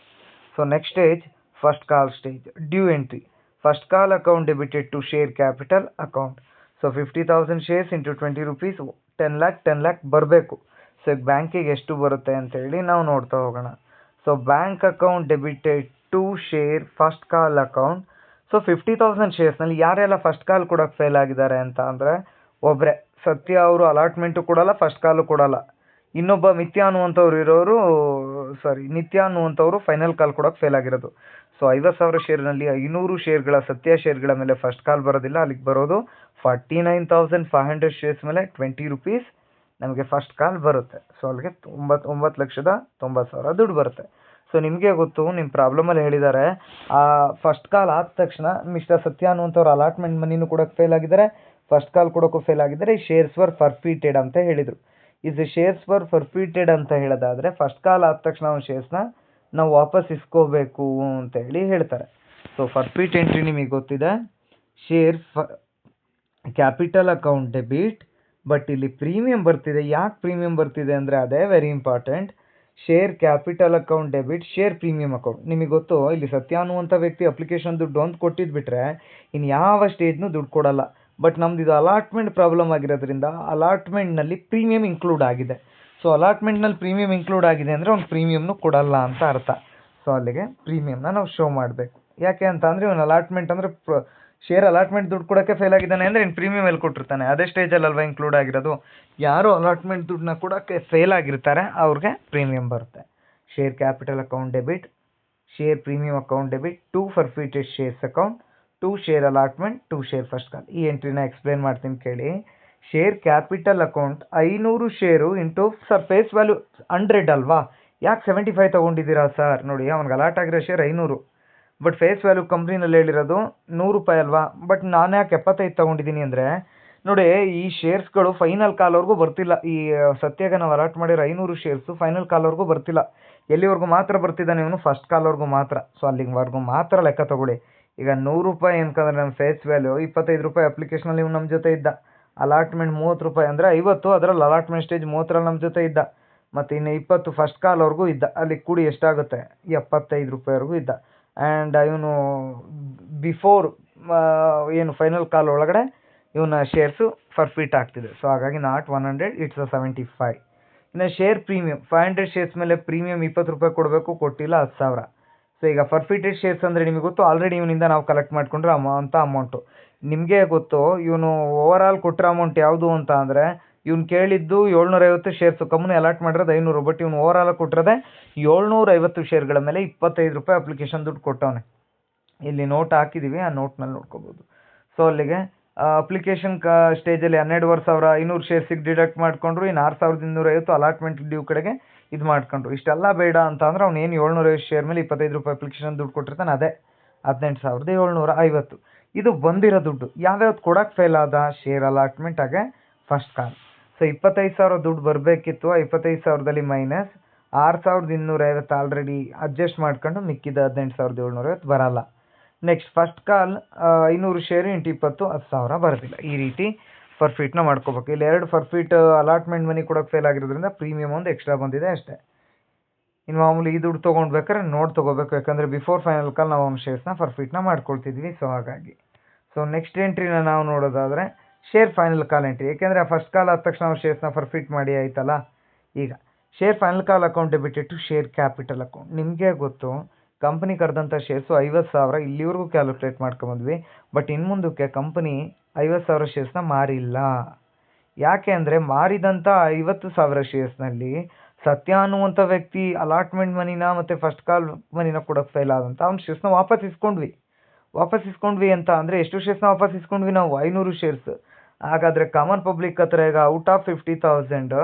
So next stage first call stage due entry. First call account debited to share capital account. So 50,000 shares into 20 rupees 10 lakh ಬರಬೇಕು. ಸೊ ಬ್ಯಾಂಕಿಗೆ ಎಷ್ಟು ಬರುತ್ತೆ ಅಂತೇಳಿ ನಾವು ನೋಡ್ತಾ ಹೋಗೋಣ. So bank account debited to share first call account. So 50,000 ಶೇರ್ಸ್ನಲ್ಲಿ ಯಾರೆಲ್ಲ ಫಸ್ಟ್ ಕಾಲ್ ಕೊಡೋಕ್ಕೆ ಫೇಲ್ ಆಗಿದ್ದಾರೆ ಅಂತ ಅಂದರೆ ಒಬ್ಬರೇ ಸತ್ಯ. ಅವರು ಅಲಾಟ್ಮೆಂಟು ಕೊಡಲ್ಲ, ಫಸ್ಟ್ ಕಾಲು ಕೊಡಲ್ಲ. ಇನ್ನೊಬ್ಬ ನಿತ್ಯ ಅನ್ನುವಂಥವ್ರು ಫೈನಲ್ ಕಾಲ್ ಕೊಡೋಕ್ಕೆ ಫೇಲ್ ಆಗಿರೋದು. ಸೊ 50,000 ಶೇರ್ನಲ್ಲಿ 500 ಶೇರ್ಗಳ ಸತ್ಯ ಶೇರ್ಗಳ ಮೇಲೆ ಫಸ್ಟ್ ಕಾಲ್ ಬರೋದಿಲ್ಲ. ಅಲ್ಲಿಗೆ ಬರೋದು 49,500 ಶೇರ್ಸ್ ಮೇಲೆ 20 rupees ನಮಗೆ ಫಸ್ಟ್ ಕಾಲ್ ಬರುತ್ತೆ. ಸೊ ಅಲ್ಲಿಗೆ 9,90,000 ದುಡ್ಡು ಬರುತ್ತೆ. ಸೊ ನಿಮಗೆ ಗೊತ್ತು, ನಿಮ್ಮ ಪ್ರಾಬ್ಲಮಲ್ಲಿ ಹೇಳಿದ್ದಾರೆ ಆ ಫಸ್ಟ್ ಕಾಲ್ ಆದ ತಕ್ಷಣ ಮಿಸ್ಟರ್ ಸತ್ಯ ಅನ್ನುವಂಥವ್ರು ಅಲಾಟ್ಮೆಂಟ್ ಮನಿನೂ ಕೊಡೋಕ್ಕೆ ಫೇಲ್ ಆಗಿದ್ದಾರೆ, ಫಸ್ಟ್ ಕಾಲ್ ಕೊಡೋಕ್ಕೂ ಫೇಲ್ ಆಗಿದ್ದಾರೆ. ಈ ಶೇರ್ಸ್ ವರ್ ಫರ್ಫೀಟೆಡ್ ಅಂತ ಹೇಳಿದರು. ಇದು ಶೇರ್ಸ್ ವರ್ ಫರ್ಫೀಟೆಡ್ ಅಂತ ಹೇಳೋದಾದರೆ ಫಸ್ಟ್ ಕಾಲ್ ಆದ ತಕ್ಷಣ ಅವ್ನು ಶೇರ್ಸ್ನ ನಾವು ವಾಪಸ್ ಇಸ್ಕೋಬೇಕು ಅಂತೇಳಿ ಹೇಳ್ತಾರೆ. ಸೊ ಫರ್ಫಿಟ್ ಎಂಟ್ರಿ ನಿಮಗೆ ಗೊತ್ತಿದೆ, share capital account debit, but ಇಲ್ಲಿ ಪ್ರೀಮಿಯಂ ಬರ್ತಿದೆ. ಯಾಕೆ ಪ್ರೀಮಿಯಂ ಬರ್ತಿದೆ ಅಂದರೆ ಅದೇ very important. Share capital account debit, share premium account. ನಿಮಗೆ ಗೊತ್ತು, ಇಲ್ಲಿ ಸತ್ಯ ಅನ್ನುವಂಥ ವ್ಯಕ್ತಿ ಅಪ್ಲಿಕೇಶನ್ ದುಡ್ಡು ಒಂದು ಕೊಟ್ಟಿದ್ಬಿಟ್ರೆ ಇನ್ನು ಯಾವ ಸ್ಟೇಜ್ನೂ ದುಡ್ಡು ಕೊಡಲ್ಲ. ಬಟ್ ನಮ್ದು ಇದು ಅಲಾಟ್ಮೆಂಟ್ ಪ್ರಾಬ್ಲಮ್ ಆಗಿರೋದ್ರಿಂದ ಅಲಾಟ್ಮೆಂಟ್ನಲ್ಲಿ ಪ್ರೀಮಿಯಂ ಇನ್ಕ್ಲೂಡ್ ಆಗಿದೆ. ಸೊ ಅಲಾಟ್ಮೆಂಟ್ನಲ್ಲಿ ಪ್ರೀಮಿಯಂ ಇನ್ಕ್ಲೂಡ್ ಆಗಿದೆ ಅಂದರೆ ಅವ್ನು ಪ್ರೀಮಿಯಮ್ನು ಕೊಡಲ್ಲ ಅಂತ ಅರ್ಥ. ಸೊ ಅಲ್ಲಿಗೆ ಪ್ರೀಮಿಯಮ್ನ ನಾವು ಶೋ ಮಾಡಬೇಕು. ಯಾಕೆ ಅಂತ ಅಂದರೆ ಇವನು ಅಲಾಟ್ಮೆಂಟ್ ಅಂದರೆ ಶೇರ್ ಅಲಾಟ್ಮೆಂಟ್ ದುಡ್ಡು ಕೊಡೋಕ್ಕೆ ಫೇಲ್ ಆಗಿದ್ದಾನೆ ಅಂದರೆ ಇನ್ನು ಪ್ರೀಮಿಯಂ ಎಲ್ಲಿ ಕೊಟ್ಟಿರ್ತಾನೆ, ಅದೇ ಸ್ಟೇಜಲ್ಲಿ ಅಲ್ವಾ ಇನ್ಕ್ಲೂಡ್ ಆಗಿರೋದು. ಯಾರು ಅಲಾಟ್ಮೆಂಟ್ ದುಡ್ಡನ್ನ ಕೊಡೋಕ್ಕೆ ಫೇಲ್ ಆಗಿರ್ತಾರೆ ಅವ್ರಿಗೆ ಪ್ರೀಮಿಯಂ ಬರುತ್ತೆ. Share capital account debit, share premium account debit, 2 forfeited shares account, 2 share allotment, 2 share first call. ಈ ಎಂಟ್ರಿನ ಎಕ್ಸ್ಪ್ಲೇನ್ ಮಾಡ್ತೀನಿ ಕೇಳಿ. Share capital account 500 share into sir face value 100 ಅಲ್ವಾ, ಯಾಕೆ 75 ತೊಗೊಂಡಿದ್ದೀರಾ ಸರ್? ನೋಡಿ, ಅವ್ನಿಗೆ ಅಲಾಟ್ ಆಗಿರೋ ಶೇರ್ 500, ಬಟ್ ಫೇಸ್ ವ್ಯಾಲ್ಯೂ ಕಂಪ್ನಿನಲ್ಲಿ ಹೇಳಿರೋದು 100 ರೂಪಾಯಿ ಅಲ್ವಾ. ಬಟ್ ನಾನು ಯಾಕೆ 75 ತೊಗೊಂಡಿದ್ದೀನಿ ಅಂದರೆ, ನೋಡಿ ಈ ಶೇರ್ಸ್ಗಳು ಫೈನಲ್ ಕಾಲ್ವರೆಗೂ ಬರ್ತಿಲ್ಲ. ಈ ಸತ್ಯಾಗ ನಾವು ಅಲಾಟ್ ಮಾಡಿರೋ 500 ಶೇರ್ಸು ಫೈನಲ್ ಕಾಲ್ವರೆಗೂ ಬರ್ತಿಲ್ಲ. ಎಲ್ಲಿವರೆಗೂ ಮಾತ್ರ ಬರ್ತಿದ್ದಾನೆ ಇವನು? ಫಸ್ಟ್ ಕಾಲ್ವರೆಗೂ ಮಾತ್ರ. ಸೊ ಅಲ್ಲಿವರೆಗೂ ಮಾತ್ರ ಲೆಕ್ಕ ತಗೊಳ್ಳಿ. ಈಗ 100 ರೂಪಾಯಿ ಅನ್ಕಂದ್ರೆ ನಮ್ಮ ಫೇಸ್ ವ್ಯಾಲ್ಯೂ 25 ರೂಪಾಯಿ ಅಪ್ಲಿಕೇಶನಲ್ಲಿ ಇವ್ನು ನಮ್ಮ ಜೊತೆ ಇದ್ದ. ಅಲಾಟ್ಮೆಂಟ್ 30 ರೂಪಾಯಿ ಅಂದರೆ 50, ಅದರಲ್ಲಿ ಅಲಾಟ್ಮೆಂಟ್ ಸ್ಟೇಜ್ 30ರಲ್ಲಿ ನಮ್ಮ ಜೊತೆ ಇದ್ದ. ಮತ್ತು ಇನ್ನು 20 ಫಸ್ಟ್ ಕಾಲ್ವರೆಗೂ ಇದ್ದ. ಅಲ್ಲಿ ಕೂಡಿ ಎಷ್ಟಾಗುತ್ತೆ? 75 ರೂಪಾಯಿವರೆಗೂ ಇದ್ದ. ಆ್ಯಂಡ್ ಇವನು ಬಿಫೋರ್ ಏನು ಫೈನಲ್ ಕಾಲ್ ಒಳಗಡೆ ಇವನ ಶೇರ್ಸು ಫರ್ಫಿಟ್ ಆಗ್ತಿದೆ. ಸೊ ಹಾಗಾಗಿ ನಾಟ್ 100, ಇಟ್ಸ್ 75. ಇನ್ನು ಶೇರ್ ಪ್ರೀಮಿಯಂ 500 ಶೇರ್ಸ್ ಮೇಲೆ ಪ್ರೀಮಿಯಂ 20 ರೂಪಾಯಿ ಕೊಡಬೇಕು, ಕೊಟ್ಟಿಲ್ಲ 10,000. ಸೊ ಈಗ ಫರ್ಫಿಟೆಡ್ ಶೇರ್ಸ್ ಅಂದರೆ ನಿಮಗೆ ಗೊತ್ತು, ಆಲ್ರೆಡಿ ಇವನಿಂದ ನಾವು ಕಲೆಕ್ಟ್ ಮಾಡಿಕೊಂಡ್ರೆ ಅಮೌಂಟು ನಿಮಗೆ ಗೊತ್ತು. ಇವನು ಓವರ್ ಆಲ್ ಕೊಟ್ಟಿರೋ ಅಮೌಂಟ್ ಯಾವುದು ಅಂತ ಅಂದರೆ, ಇವ್ನು ಕೇಳಿದ್ದು 750 ಶೇರ್ಸು, ಕಂಪ್ನಿ ಅಲಾಟ್ ಮಾಡಿರೋದು 500, ಬಟ್ ಇವ್ನು ಓವರ್ ಆಲ್ ಕೊಟ್ಟಿರೋದೆ 750 ಶೇರ್ಗಳ ಮೇಲೆ 25 ರೂಪಾಯಿ ಅಪ್ಲಿಕೇಶನ್ ದುಡ್ಡು ಕೊಟ್ಟವನೆ. ಇಲ್ಲಿ ನೋಟ್ ಹಾಕಿದ್ದೀವಿ, ಆ ನೋಟ್ನಲ್ಲಿ ನೋಡ್ಕೋಬೋದು. ಸೊ ಅಲ್ಲಿಗೆ ಅಪ್ಲಿಕೇಶನ್ ಸ್ಟೇಜಲ್ಲಿ 12,500 500 ಶೇರ್ಸಿಗೆ ಡಿಡಕ್ಟ್ ಮಾಡಿಕೊಂಡ್ರು. ಇನ್ನು 6,250 ಅಲಾಟ್ಮೆಂಟ್ ಡ್ಯೂ ಕಡೆಗೆ ಇದು ಮಾಡ್ಕೊಂಡ್ರು. ಇಷ್ಟೆಲ್ಲ ಬೇಡ ಅಂತ ಅಂದರೆ ಅವ್ನು ಏನು 750 ಶೇರ್ ಮೇಲೆ 25 ರೂಪಾಯಿ ಅಪ್ಲಿಕೇಶನ್ ದುಡ್ಡು ಕೊಟ್ಟಿರ್ತಾನೆ, ಅದೇ 18,750. ಇದು ಬಂದಿರೋ ದುಡ್ಡು ಯಾವ್ಯಾವ್ದು ಕೊಡೋಕ್ಕೆ ಫೇಲ್ ಆದ? ಶೇರ್ ಅಲಾಟ್ಮೆಂಟ್ ಹಾಗೆ ಫಸ್ಟ್ ಕಾಲ್. ಸೊ 25,000 ದುಡ್ಡು ಬರಬೇಕಿತ್ತು. 25,000ದಲ್ಲಿ ಮೈನಸ್ 6,250 ಆಲ್ರೆಡಿ ಅಡ್ಜಸ್ಟ್ ಮಾಡ್ಕೊಂಡು ಮಿಕ್ಕಿದ 18,750 ಬರಲ್ಲ. Next first call 500 share into 20, 10,000 ಬರೋದಿಲ್ಲ. ಈ ರೀತಿ ಫರ್ಫಿಟ್ನ ಮಾಡ್ಕೋಬೇಕು. ಇಲ್ಲಿ 2 ಫರ್ಫಿಟ್ ಅಲಾಟ್ಮೆಂಟ್ ಮನಿ ಕೊಡೋಕ್ಕೆ ಫೇಲ್ ಆಗಿರೋದ್ರಿಂದ ಪ್ರೀಮಿಯಮ್ ಒಂದು ಎಕ್ಸ್ಟ್ರಾ ಬಂದಿದೆ ಅಷ್ಟೇ. ಇನ್ನು ಮಾಮೂಲಿ ಈ ದುಡ್ಡು ತೊಗೊಂಡ್ಬೇಕಾದ್ರೆ ನೋಡಿ ತೊಗೋಬೇಕು, ಯಾಕಂದರೆ ಬಿಫೋರ್ ಫೈನಲ್ ಕಾಲ್ ನಾವು ಅವ್ನ ಶೇರ್ಸ್ನ ಫರ್ಫಿಟ್ನ ಮಾಡ್ಕೊಳ್ತಿದ್ವಿ. ಸೊ ಹಾಗಾಗಿ ಸೊ ನೆಕ್ಸ್ಟ್ ಎಂಟ್ರಿನ ನಾವು ನೋಡೋದಾದರೆ ಶೇರ್ ಫೈನಲ್ ಕಾಲ್ ಎಂಟ್ರಿ. ಏಕೆಂದರೆ ಆ ಫಸ್ಟ್ ಕಾಲ್ ಆದ ತಕ್ಷಣ ನಾವು ಶೇರ್ಸ್ನ ಫರ್ಫಿಟ್ ಮಾಡಿ ಆಯ್ತಲ್ಲ. ಈಗ share final call account debited to share capital account. ನಿಮಗೆ ಗೊತ್ತು, ಕಂಪನಿ ಕರೆದಂಥ ಶೇರ್ಸು 50,000 ಇಲ್ಲಿವರೆಗೂ ಕ್ಯಾಲ್ಕುಲೇಟ್ ಮಾಡ್ಕೊಂಬಂದ್ವಿ. ಬಟ್ ಇನ್ನು ಮುಂದಕ್ಕೆ ಕಂಪನಿ 50,000 ಶೇರ್ಸ್ನ ಮಾರಿಲ್ಲ. ಯಾಕೆ ಅಂದರೆ ಮಾರಿದಂಥ 50,000 ಶೇರ್ಸ್ನಲ್ಲಿ ಸತ್ಯ ಅನ್ನುವಂಥ ವ್ಯಕ್ತಿ ಅಲಾಟ್ಮೆಂಟ್ ಮನಿನ ಮತ್ತು ಫಸ್ಟ್ ಕಾಲ್ ಮನಿನ ಕೊಡೋಕ್ಕೆ ಫೇಲ್ ಆದಂಥ ಅವ್ನ ಶೇರ್ಸ್ನ ವಾಪಸ್ ಇಸ್ಕೊಂಡ್ವಿ ಅಂತ ಅಂದರೆ ಎಷ್ಟು ಶೇರ್ಸ್ನ ವಾಪಸ್ ಇಸ್ಕೊಂಡ್ವಿ ನಾವು? 500 ಶೇರ್ಸ್. ಹಾಗಾದರೆ ಕಾಮನ್ ಪಬ್ಲಿಕ್ ಹತ್ರ ಈಗ ಔಟ್ ಆಫ್ 50,000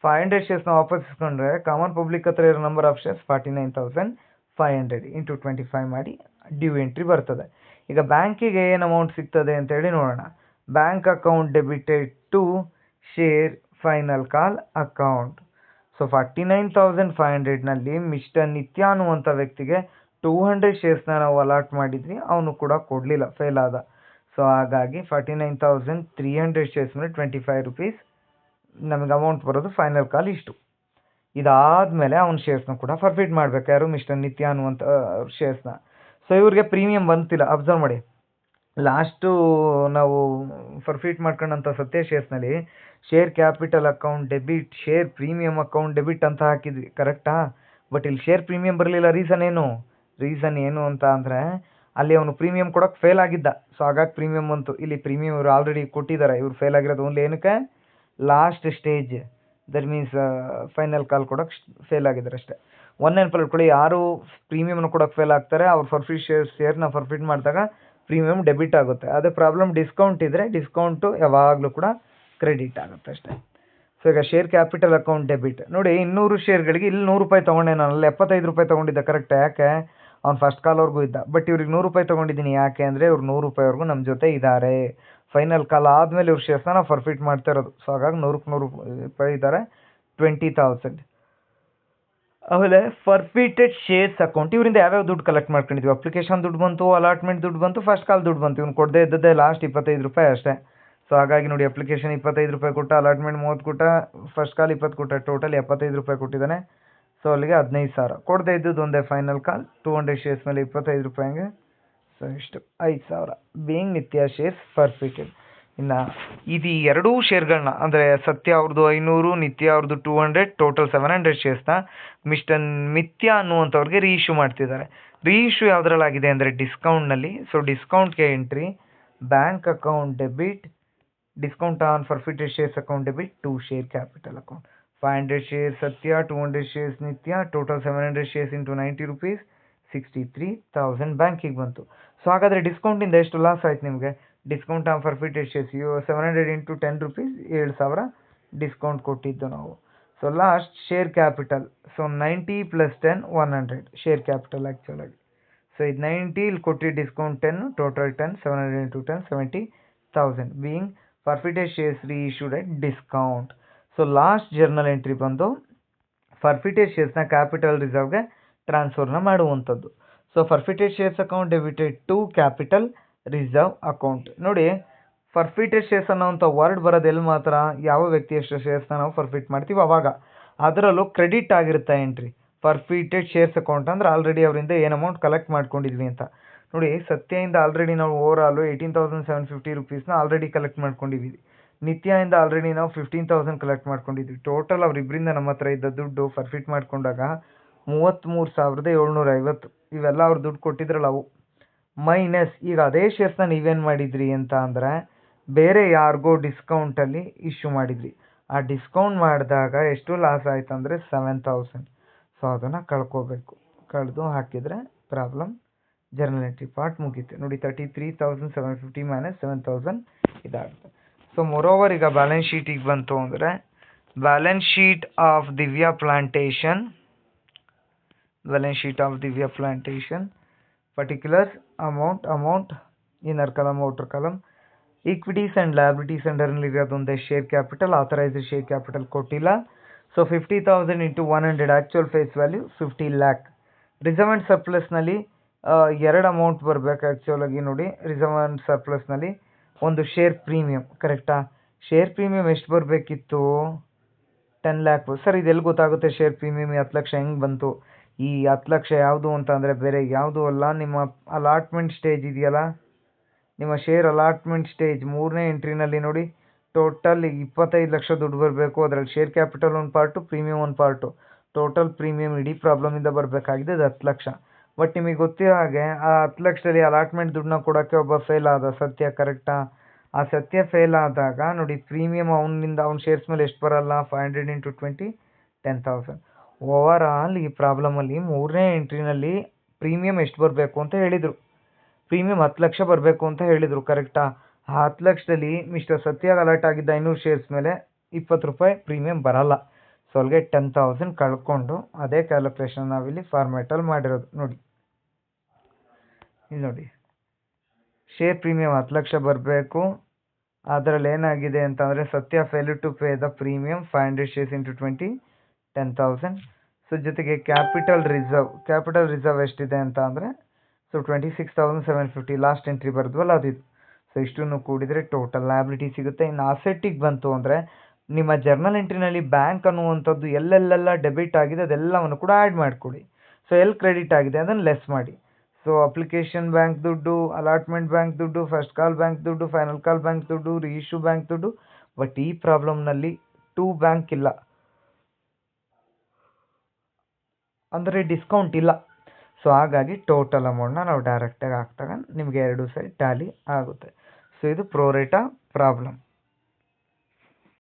500 ಶೇರ್ಸ್ನ ವಾಪಸ್ ಇಸ್ಕೊಂಡ್ರೆ ಕಾಮನ್ ಪಬ್ಲಿಕ್ ಹತ್ರ ಇರೋ ನಂಬರ್ ಆಫ್ ಶೇರ್ಸ್ 49,500 ಇಂಟು 25 ಮಾಡಿ ಡ್ಯೂ ಎಂಟ್ರಿ ಬರ್ತದೆ. ಈಗ ಬ್ಯಾಂಕಿಗೆ ಏನು ಅಮೌಂಟ್ ಸಿಗ್ತದೆ ಅಂತೇಳಿ ನೋಡೋಣ. Bank account debited to share final call account. So 49,500ನಲ್ಲಿ ಮಿಸ್ಟರ್ ನಿತ್ಯ ಅನ್ನುವಂಥ ವ್ಯಕ್ತಿಗೆ 200 ಶೇರ್ಸ್ನ ನಾವು ಅಲಾಟ್ ಮಾಡಿದ್ವಿ, ಅವನು ಕೂಡ ಕೊಡಲಿಲ್ಲ, ಫೇಲ್ ಆದ. ಸೊ ಹಾಗಾಗಿ 49,300 ಶೇರ್ಸ್ ಮೇಲೆ 25 ರೂಪೀಸ್ ನಮಗೆ ಅಮೌಂಟ್ ಬರೋದು ಫೈನಲ್ ಕಾಲ್ ಇಷ್ಟು. ಇದಾದಮೇಲೆ ಅವ್ನ ಶೇರ್ಸ್ನ ಕೂಡ ಫರ್ಫಿಟ್ ಮಾಡಬೇಕು. ಯಾರು? ಮಿಸ್ಟರ್ ನಿತ್ಯ ಅನ್ನುವಂಥ ಶೇರ್ಸ್ನ. ಸೊ ಇವ್ರಿಗೆ ಪ್ರೀಮಿಯಂ ಬಂತಿಲ್ಲ. ಅಬ್ಸರ್ವ್ ಮಾಡಿ, ಲಾಸ್ಟು ನಾವು ಫರ್ಫಿಟ್ ಮಾಡ್ಕೊಂಡಂಥ ಸತ್ಯ ಶೇರ್ಸ್ನಲ್ಲಿ share capital account debit, share premium account debit ಅಂತ ಹಾಕಿದ್ವಿ, ಕರೆಕ್ಟಾ? ಬಟ್ ಇಲ್ಲಿ ಶೇರ್ ಪ್ರೀಮಿಯಂ ಬರಲಿಲ್ಲ. ರೀಸನ್ ಏನು ಅಂತ ಅಂದರೆ ಅಲ್ಲಿ ಅವನು ಪ್ರೀಮಿಯಂ ಕೊಡೋಕ್ಕೆ ಫೇಲ್ ಆಗಿದ್ದ. ಸೊ ಹಾಗಾಗಿ ಪ್ರೀಮಿಯಂ ಬಂತು. ಇಲ್ಲಿ ಪ್ರೀಮಿಯಂ ಇವರು ಆಲ್ರೆಡಿ ಕೊಟ್ಟಿದ್ದಾರೆ. ಇವ್ರು ಫೇಲ್ ಆಗಿರೋದು ಓನ್ಲಿ ಏನಕ್ಕೆ? Last stage, that means final call ಕೊಡೋಕ್ಕೆ ಫೇಲ್ ಆಗಿದ್ದಾರೆ ಅಷ್ಟೇ. ನೆನಪಲ್ಲಿ ಇಟ್ಕೊಳ್ಳಿ, ಯಾರು ಪ್ರೀಮಿಯಮ್ನ ಕೊಡೋಕ್ಕೆ ಫೇಲ್ ಆಗ್ತಾರೆ ಅವ್ರು ಫರ್ಫಿಟ್ ಶೇರ್ನ ಫರ್ಫಿಟ್ ಮಾಡಿದಾಗ ಪ್ರೀಮಿಯಮ್ ಡೆಬಿಟ್ ಆಗುತ್ತೆ. ಅದೇ ಪ್ರಾಬ್ಲಮ್ ಡಿಸ್ಕೌಂಟ್ ಇದ್ದರೆ ಡಿಸ್ಕೌಂಟು ಯಾವಾಗಲೂ ಕೂಡ ಕ್ರೆಡಿಟ್ ಆಗುತ್ತೆ ಅಷ್ಟೇ. ಸೊ ಈಗ ಶೇರ್ ಕ್ಯಾಪಿಟಲ್ ಅಕೌಂಟ್ ಡೆಬಿಟ್ ನೋಡಿ, 200 ಶೇರ್ಗಳಿಗೆ ಇಲ್ಲಿ 100 ರೂಪಾಯಿ ತೊಗೊಂಡೆ ನಾನು. ಅಲ್ಲಿ 75 ರೂಪಾಯಿ ತೊಗೊಂಡಿದ್ದೆ, ಕರೆಕ್ಟ್? ಯಾಕೆ? ಅವ್ನು ಫಸ್ಟ್ ಕಾಲ್ವರೆಗೂ ಇದ್ದ. ಬಟ್ ಇವ್ರಿಗೆ 100 ರೂಪಾಯಿ ತೊಗೊಂಡಿದ್ದೀನಿ. ಯಾಕೆ ಅಂದರೆ ಇವ್ರು 100 ರೂಪಾಯಿವರೆಗೂ ನಮ್ಮ ಜೊತೆ ಇದ್ದಾರೆ. ಫೈನಲ್ ಕಾಲ್ ಆದಮೇಲೆ ಇವ್ರ ಶೇರ್ಸ್ನ ನಾವು ಫರ್ಫಿಟ್ ಮಾಡ್ತಾ ಇರೋದು. ಸೊ ಹಾಗಾಗಿ 100 ರೂಪಾಯಿ ಇದ್ದಾರೆ, 20,000. ಆಮೇಲೆ ಫರ್ಫಿಟೆಡ್ ಶೇರ್ಸ್ ಅಕೌಂಟ್, ಇವರಿಂದ ಯಾವ್ಯಾವ ದುಡ್ಡು ಕಲೆಕ್ಟ್ ಮಾಡ್ಕೊಂಡಿದ್ವಿ. ಅಪ್ಲಿಕೇಶನ್ ದುಡ್ಡು ಬಂತು, ಅಲಾಟ್ಮೆಂಟ್ ದುಡ್ಡು ಬಂತು, ಫಸ್ಟ್ ಕಾಲ್ ದುಡ್ಡು ಬಂತು. ಇವ್ನು ಕೊಡದೇ ಇದ್ದದ್ದೇ ಲಾಸ್ಟ್ 25 ರೂಪಾಯಿ ಅಷ್ಟೇ. ಸೊ ಹಾಗಾಗಿ ನೋಡಿ, ಅಪ್ಲಿಕೇಶನ್ 25 ರೂಪಾಯಿ ಕೊಟ್ಟ, ಅಲಾಟ್ಮೆಂಟ್ 30 ಕೊಟ್ಟ, ಫಸ್ಟ್ ಕಾಲ್ 20 ಕೊಟ್ಟ, ಟೋಟಲ್ 75 ರೂಪಾಯಿ ಕೊಟ್ಟಿದ್ದಾನೆ. ಸೊ ಅಲ್ಲಿಗೆ 15,000. ಕೊಡದೇ ಇದ್ದದ್ದು ಒಂದೇ ಫೈನಲ್ ಕಾಲ್ 200 ಶೇರ್ಸ್ ಮೇಲೆ 25 ರೂಪಾಯಿಗೆ. ಸೊ ಇಷ್ಟು 5,000 ಬೀಯಿಂಗ್ ನಿತ್ಯ ಶೇರ್ಸ್ ಫರ್ಫಿಟೆಡ್. ಇನ್ನು ಇದು ಎರಡೂ ಶೇರ್ಗಳನ್ನ, ಅಂದರೆ ಸತ್ಯ ಅವ್ರದ್ದು 500, ನಿತ್ಯ ಅವ್ರದ್ದು 200, ಟೋಟಲ್ 700 ಶೇರ್ಸ್ನ ಮಿಸ್ಟರ್ ಮಿಥ್ಯಾ ಅನ್ನುವಂಥವ್ರಿಗೆ ರೀಇಶ್ಯೂ ಮಾಡ್ತಿದ್ದಾರೆ. ರೀಇಶ್ಯೂ ಯಾವುದ್ರಲ್ಲಾಗಿದೆ ಅಂದರೆ ಡಿಸ್ಕೌಂಟ್ನಲ್ಲಿ. ಸೊ ಡಿಸ್ಕೌಂಟ್ಗೆ entry, bank account debit, discount on forfeited shares account debit, 2 share capital account. 500 shares Satya, 200 shares ನಿತ್ಯ, ಟೋಟಲ್ 700 ಶೇರ್ಸ್ ಇಂಟು 90 ರೂಪೀಸ್, 63,000 ಬ್ಯಾಂಕಿಗೆ ಬಂತು. ಸೊ ಹಾಗಾದರೆ ಡಿಸ್ಕೌಂಟಿಂದ ಎಷ್ಟು ಲಾಸ್ ಆಯ್ತು ನಿಮಗೆ? Discount on forfeited shares 700 into 10 rupees, 7,000 discount ಕೊಟ್ಟಿದ್ದು ನಾವು. So last share capital, so 90 plus 10 100 share capital actual ಆಗಿ. ಸೊ ಇದು 90, ಇಲ್ಲಿ ಕೊಟ್ಟು discount 10, total 10, 700 into 10 70,000 being forfeited shares reissued at discount. So last journal entry ಬಂದು forfeited ಶೇರ್ಸ್ನ capital ರಿಸರ್ವ್ಗೆ ಟ್ರಾನ್ಸ್ಫರ್ನ ಮಾಡುವಂಥದ್ದು. So forfeited shares account debited to capital reserve account. ನೋಡಿ, ಫರ್ಫಿಟೆಡ್ ಶೇರ್ಸ್ ಅನ್ನೋಂಥ ವರ್ಡ್ ಬರೋದು ಎಲ್ಲಿ ಮಾತ್ರ, ಯಾವ ವ್ಯಕ್ತಿಯಷ್ಟು ಶೇರ್ಸ್ನ ನಾವು ಫರ್ಫಿಟ್ ಮಾಡ್ತೀವಿ ಅವಾಗ. ಅದರಲ್ಲೂ ಕ್ರೆಡಿಟ್ ಆಗಿರುತ್ತೆ ಎಂಟ್ರಿ. ಫರ್ಫಿಟೆಡ್ ಶೇರ್ಸ್ ಅಕೌಂಟ್ ಅಂದರೆ ಆಲ್ರೆಡಿ ಅವರಿಂದ ಏನು ಅಮೌಂಟ್ ಕಲೆಕ್ಟ್ ಮಾಡ್ಕೊಂಡಿದ್ವಿ ಅಂತ. ನೋಡಿ, ಸತ್ಯದಿಂದ ಆಲ್ರೆಡಿ ನಾವು ಓವರಾಲು 18,750 ರೂಪೀಸ್ನ ಆಲ್ರೆಡಿ ಕಲೆಕ್ಟ್ ಮಾಡ್ಕೊಂಡಿದ್ದೀವಿ. ನಿತ್ಯದಿಂದ ಆಲ್ರೆಡಿ ನಾವು 15,000 ಕಲೆಕ್ಟ್ ಮಾಡ್ಕೊಂಡಿದ್ವಿ. ಟೋಟಲ್ ಅವರಿಬ್ಬರಿಂದ ನಮ್ಮ ಹತ್ರ ಇದ್ದ ದುಡ್ಡು ಫರ್ಫಿಟ್ ಮಾಡ್ಕೊಂಡಾಗ 33,750. ಇವೆಲ್ಲ ಅವ್ರು ದುಡ್ಡು ಕೊಟ್ಟಿದ್ರಲ್ಲ ಅವು ಮೈನಸ್. ಈಗ ಅದೇ ಶೇರ್ಸ್ನ ನೀವೇನು ಮಾಡಿದ್ರಿ ಅಂತ ಅಂದರೆ ಬೇರೆ ಯಾರಿಗೋ ಡಿಸ್ಕೌಂಟಲ್ಲಿ ಇಶ್ಯೂ ಮಾಡಿದ್ರಿ. ಆ ಡಿಸ್ಕೌಂಟ್ ಮಾಡಿದಾಗ ಎಷ್ಟು ಲಾಸ್ ಆಯ್ತು ಅಂದರೆ 7,000. ಸೊ ಅದನ್ನು ಕಳ್ಕೋಬೇಕು. ಕಳೆದು ಹಾಕಿದರೆ ಪ್ರಾಬ್ಲಮ್ ಜರ್ನಲ್ ಎಂಟ್ರಿ ಪಾರ್ಟ್ ಮುಗೀತು. ನೋಡಿ, 33,750 ಮೈನಸ್ 7,000 ಇದಾಗುತ್ತೆ. ಸೊ ಮೋರೋವರ್ ಈಗ ಬ್ಯಾಲೆನ್ಸ್ ಶೀಟಿಗೆ ಬಂತು ಅಂದರೆ balance sheet of Divya plantation, particulars, amount, inner column, outer column, equities and liabilities ಅಂಡರ್ನಲ್ಲಿ ಇರೋದೊಂದೇ share capital, authorised share capital ಕೊಟ್ಟಿಲ್ಲ. So 50,000 into 100 actual face value 50 lakh. Reserve and ಸರ್ಪ್ಲಸ್ನಲ್ಲಿ ಎರಡು ಅಮೌಂಟ್ ಬರಬೇಕು ಆ್ಯಕ್ಚುಲ್ ಆಗಿ. ನೋಡಿ, ರಿಸರ್ವ್ ಆ್ಯಂಡ್ ಸರ್ಪ್ಲಸ್ನಲ್ಲಿ ಒಂದು ಶೇರ್ ಪ್ರೀಮಿಯಂ, ಕರೆಕ್ಟಾ? ಶೇರ್ ಪ್ರೀಮಿಯಂ ಎಷ್ಟು ಬರಬೇಕಿತ್ತು? 10 lakh. ಸರ್ ಇದೆಲ್ಲಿ ಗೊತ್ತಾಗುತ್ತೆ ಶೇರ್ ಪ್ರೀಮಿಯಂ 10 ಲಕ್ಷ ಹೆಂಗೆ ಬಂತು? ಈ 10 ಲಕ್ಷ ಯಾವುದು ಅಂತ ಅಂದರೆ ಬೇರೆ ಯಾವುದೂ ಅಲ್ಲ, ನಿಮ್ಮ ಅಲಾಟ್ಮೆಂಟ್ ಸ್ಟೇಜ್ ಇದೆಯಲ್ಲ, ನಿಮ್ಮ ಶೇರ್ ಅಲಾಟ್ಮೆಂಟ್ ಸ್ಟೇಜ್ 3ನೇ ಎಂಟ್ರಿನಲ್ಲಿ ನೋಡಿ, ಟೋಟಲ್ 25 ಲಕ್ಷ ದುಡ್ಡು ಬರಬೇಕು. ಅದರಲ್ಲಿ ಶೇರ್ ಕ್ಯಾಪಿಟಲ್ ಒಂದು ಪಾರ್ಟು, ಪ್ರೀಮಿಯಂ ಒಂದು ಪಾರ್ಟು. ಟೋಟಲ್ ಪ್ರೀಮಿಯಂ ಇಡೀ ಪ್ರಾಬ್ಲಮಿಂದ ಬರಬೇಕಾಗಿದೆ 10 ಲಕ್ಷ. ಬಟ್ ನಿಮಗೆ ಗೊತ್ತಿರೋ ಹಾಗೆ ಆ 10 ಲಕ್ಷದಲ್ಲಿ ಅಲಾಟ್ಮೆಂಟ್ ದುಡ್ಡನ್ನ ಕೊಡೋಕ್ಕೆ ಒಬ್ಬ ಫೇಲ್ ಆದ, ಸತ್ಯ, ಕರೆಕ್ಟಾ? ಆ ಸತ್ಯ ಫೇಲ್ ಆದಾಗ ನೋಡಿ, ಪ್ರೀಮಿಯಂ ಅವ್ನ ಶೇರ್ಸ್ ಮೇಲೆ ಎಷ್ಟು ಬರಲ್ಲ? 500 ಇಂಟು 20, 10,000. ಓವರ್ ಆಲ್ ಈ ಪ್ರಾಬ್ಲಮಲ್ಲಿ 3ನೇ ಎಂಟ್ರಿನಲ್ಲಿ ಪ್ರೀಮಿಯಂ ಎಷ್ಟು ಬರಬೇಕು ಅಂತ ಹೇಳಿದರು. ಪ್ರೀಮಿಯಂ 10 ಲಕ್ಷ ಬರಬೇಕು ಅಂತ ಹೇಳಿದರು, ಕರೆಕ್ಟಾ? ಆ 10 ಲಕ್ಷದಲ್ಲಿ ಮಿಸ್ಟರ್ ಸತ್ಯಾಗ ಅಲರ್ಟ್ ಆಗಿದ್ದ 500 ಶೇರ್ಸ್ ಮೇಲೆ 20 ರೂಪಾಯಿ ಪ್ರೀಮಿಯಂ ಬರಲ್ಲ. ಸೊ ಅಲ್ಲಿಗೆ 10,000 ಕಳ್ಕೊಂಡು ಅದೇ ಕ್ಯಾಲ್ಕುಲೇಷನ್ ನಾವಿಲ್ಲಿ ಫಾರ್ಮ್ಯಾಟಲ್ಲಿ ಮಾಡಿರೋದು. ಇಲ್ಲಿ ನೋಡಿ, ಶೇರ್ ಪ್ರೀಮಿಯಂ 10 ಲಕ್ಷ ಬರಬೇಕು. ಅದರಲ್ಲಿ ಏನಾಗಿದೆ ಅಂತಂದರೆ Satya fail to pay the premium 500 shares into 20, 10,000. So ಜೊತೆಗೆ ಕ್ಯಾಪಿಟಲ್ ರಿಸರ್ವ್ ಎಷ್ಟಿದೆ ಅಂತ ಅಂದರೆ ಸೊ 26,750 ಲಾಸ್ಟ್ ಎಂಟ್ರಿ ಬರೆದ್ವಲ್ಲ ಅದಿದು. ಸೊ ಇಷ್ಟನ್ನು ಕೂಡಿದರೆ ಟೋಟಲ್ ಲಯಬಿಲಿಟಿ ಸಿಗುತ್ತೆ. ಇನ್ನು ಅಸೆಟ್ಟಿಗೆ ಬಂತು ಅಂದರೆ ನಿಮ್ಮ ಜರ್ನಲ್ ಎಂಟ್ರಿನಲ್ಲಿ ಬ್ಯಾಂಕ್ ಅನ್ನುವಂಥದ್ದು ಎಲ್ಲೆಲ್ಲೆಲ್ಲ ಡೆಬಿಟ್ ಆಗಿದೆ ಅದೆಲ್ಲವನ್ನು ಕೂಡ ಆ್ಯಡ್ ಮಾಡಿಕೊಡಿ. ಸೊ ಎಲ್ಲಿ ಕ್ರೆಡಿಟ್ ಆಗಿದೆ ಅದನ್ನು ಲೆಸ್ ಮಾಡಿ. ಸೊ ಅಪ್ಲಿಕೇಶನ್ ಬ್ಯಾಂಕ್ ದುಡ್ಡು, ಅಲಾಟ್ಮೆಂಟ್ ಬ್ಯಾಂಕ್ ದುಡ್ಡು, ಫಸ್ಟ್ ಕಾಲ್ ಬ್ಯಾಂಕ್ ದುಡ್ಡು, ಫೈನಲ್ ಕಾಲ್ ಬ್ಯಾಂಕ್ ದುಡ್ಡು, ರೀಇಶ್ಯೂ ಬ್ಯಾಂಕ್ ದುಡ್ಡು. ಬಟ್ ಈ ಪ್ರಾಬ್ಲಮ್ನಲ್ಲಿ 2 ಬ್ಯಾಂಕ್ ಇಲ್ಲ, ಅಂದರೆ ಡಿಸ್ಕೌಂಟ್ ಇಲ್ಲ. ಸೊ ಹಾಗಾಗಿ ಟೋಟಲ್ ಅಮೌಂಟ್ನ ನಾವು ಡೈರೆಕ್ಟಾಗಿ ಹಾಕ್ದಾಗ ನಿಮಗೆ 2 ಸೈಡ್ ಟ್ಯಾಲಿ ಆಗುತ್ತೆ. ಸೊ ಇದು ಪ್ರೋರೇಟಾ ಪ್ರಾಬ್ಲಮ್.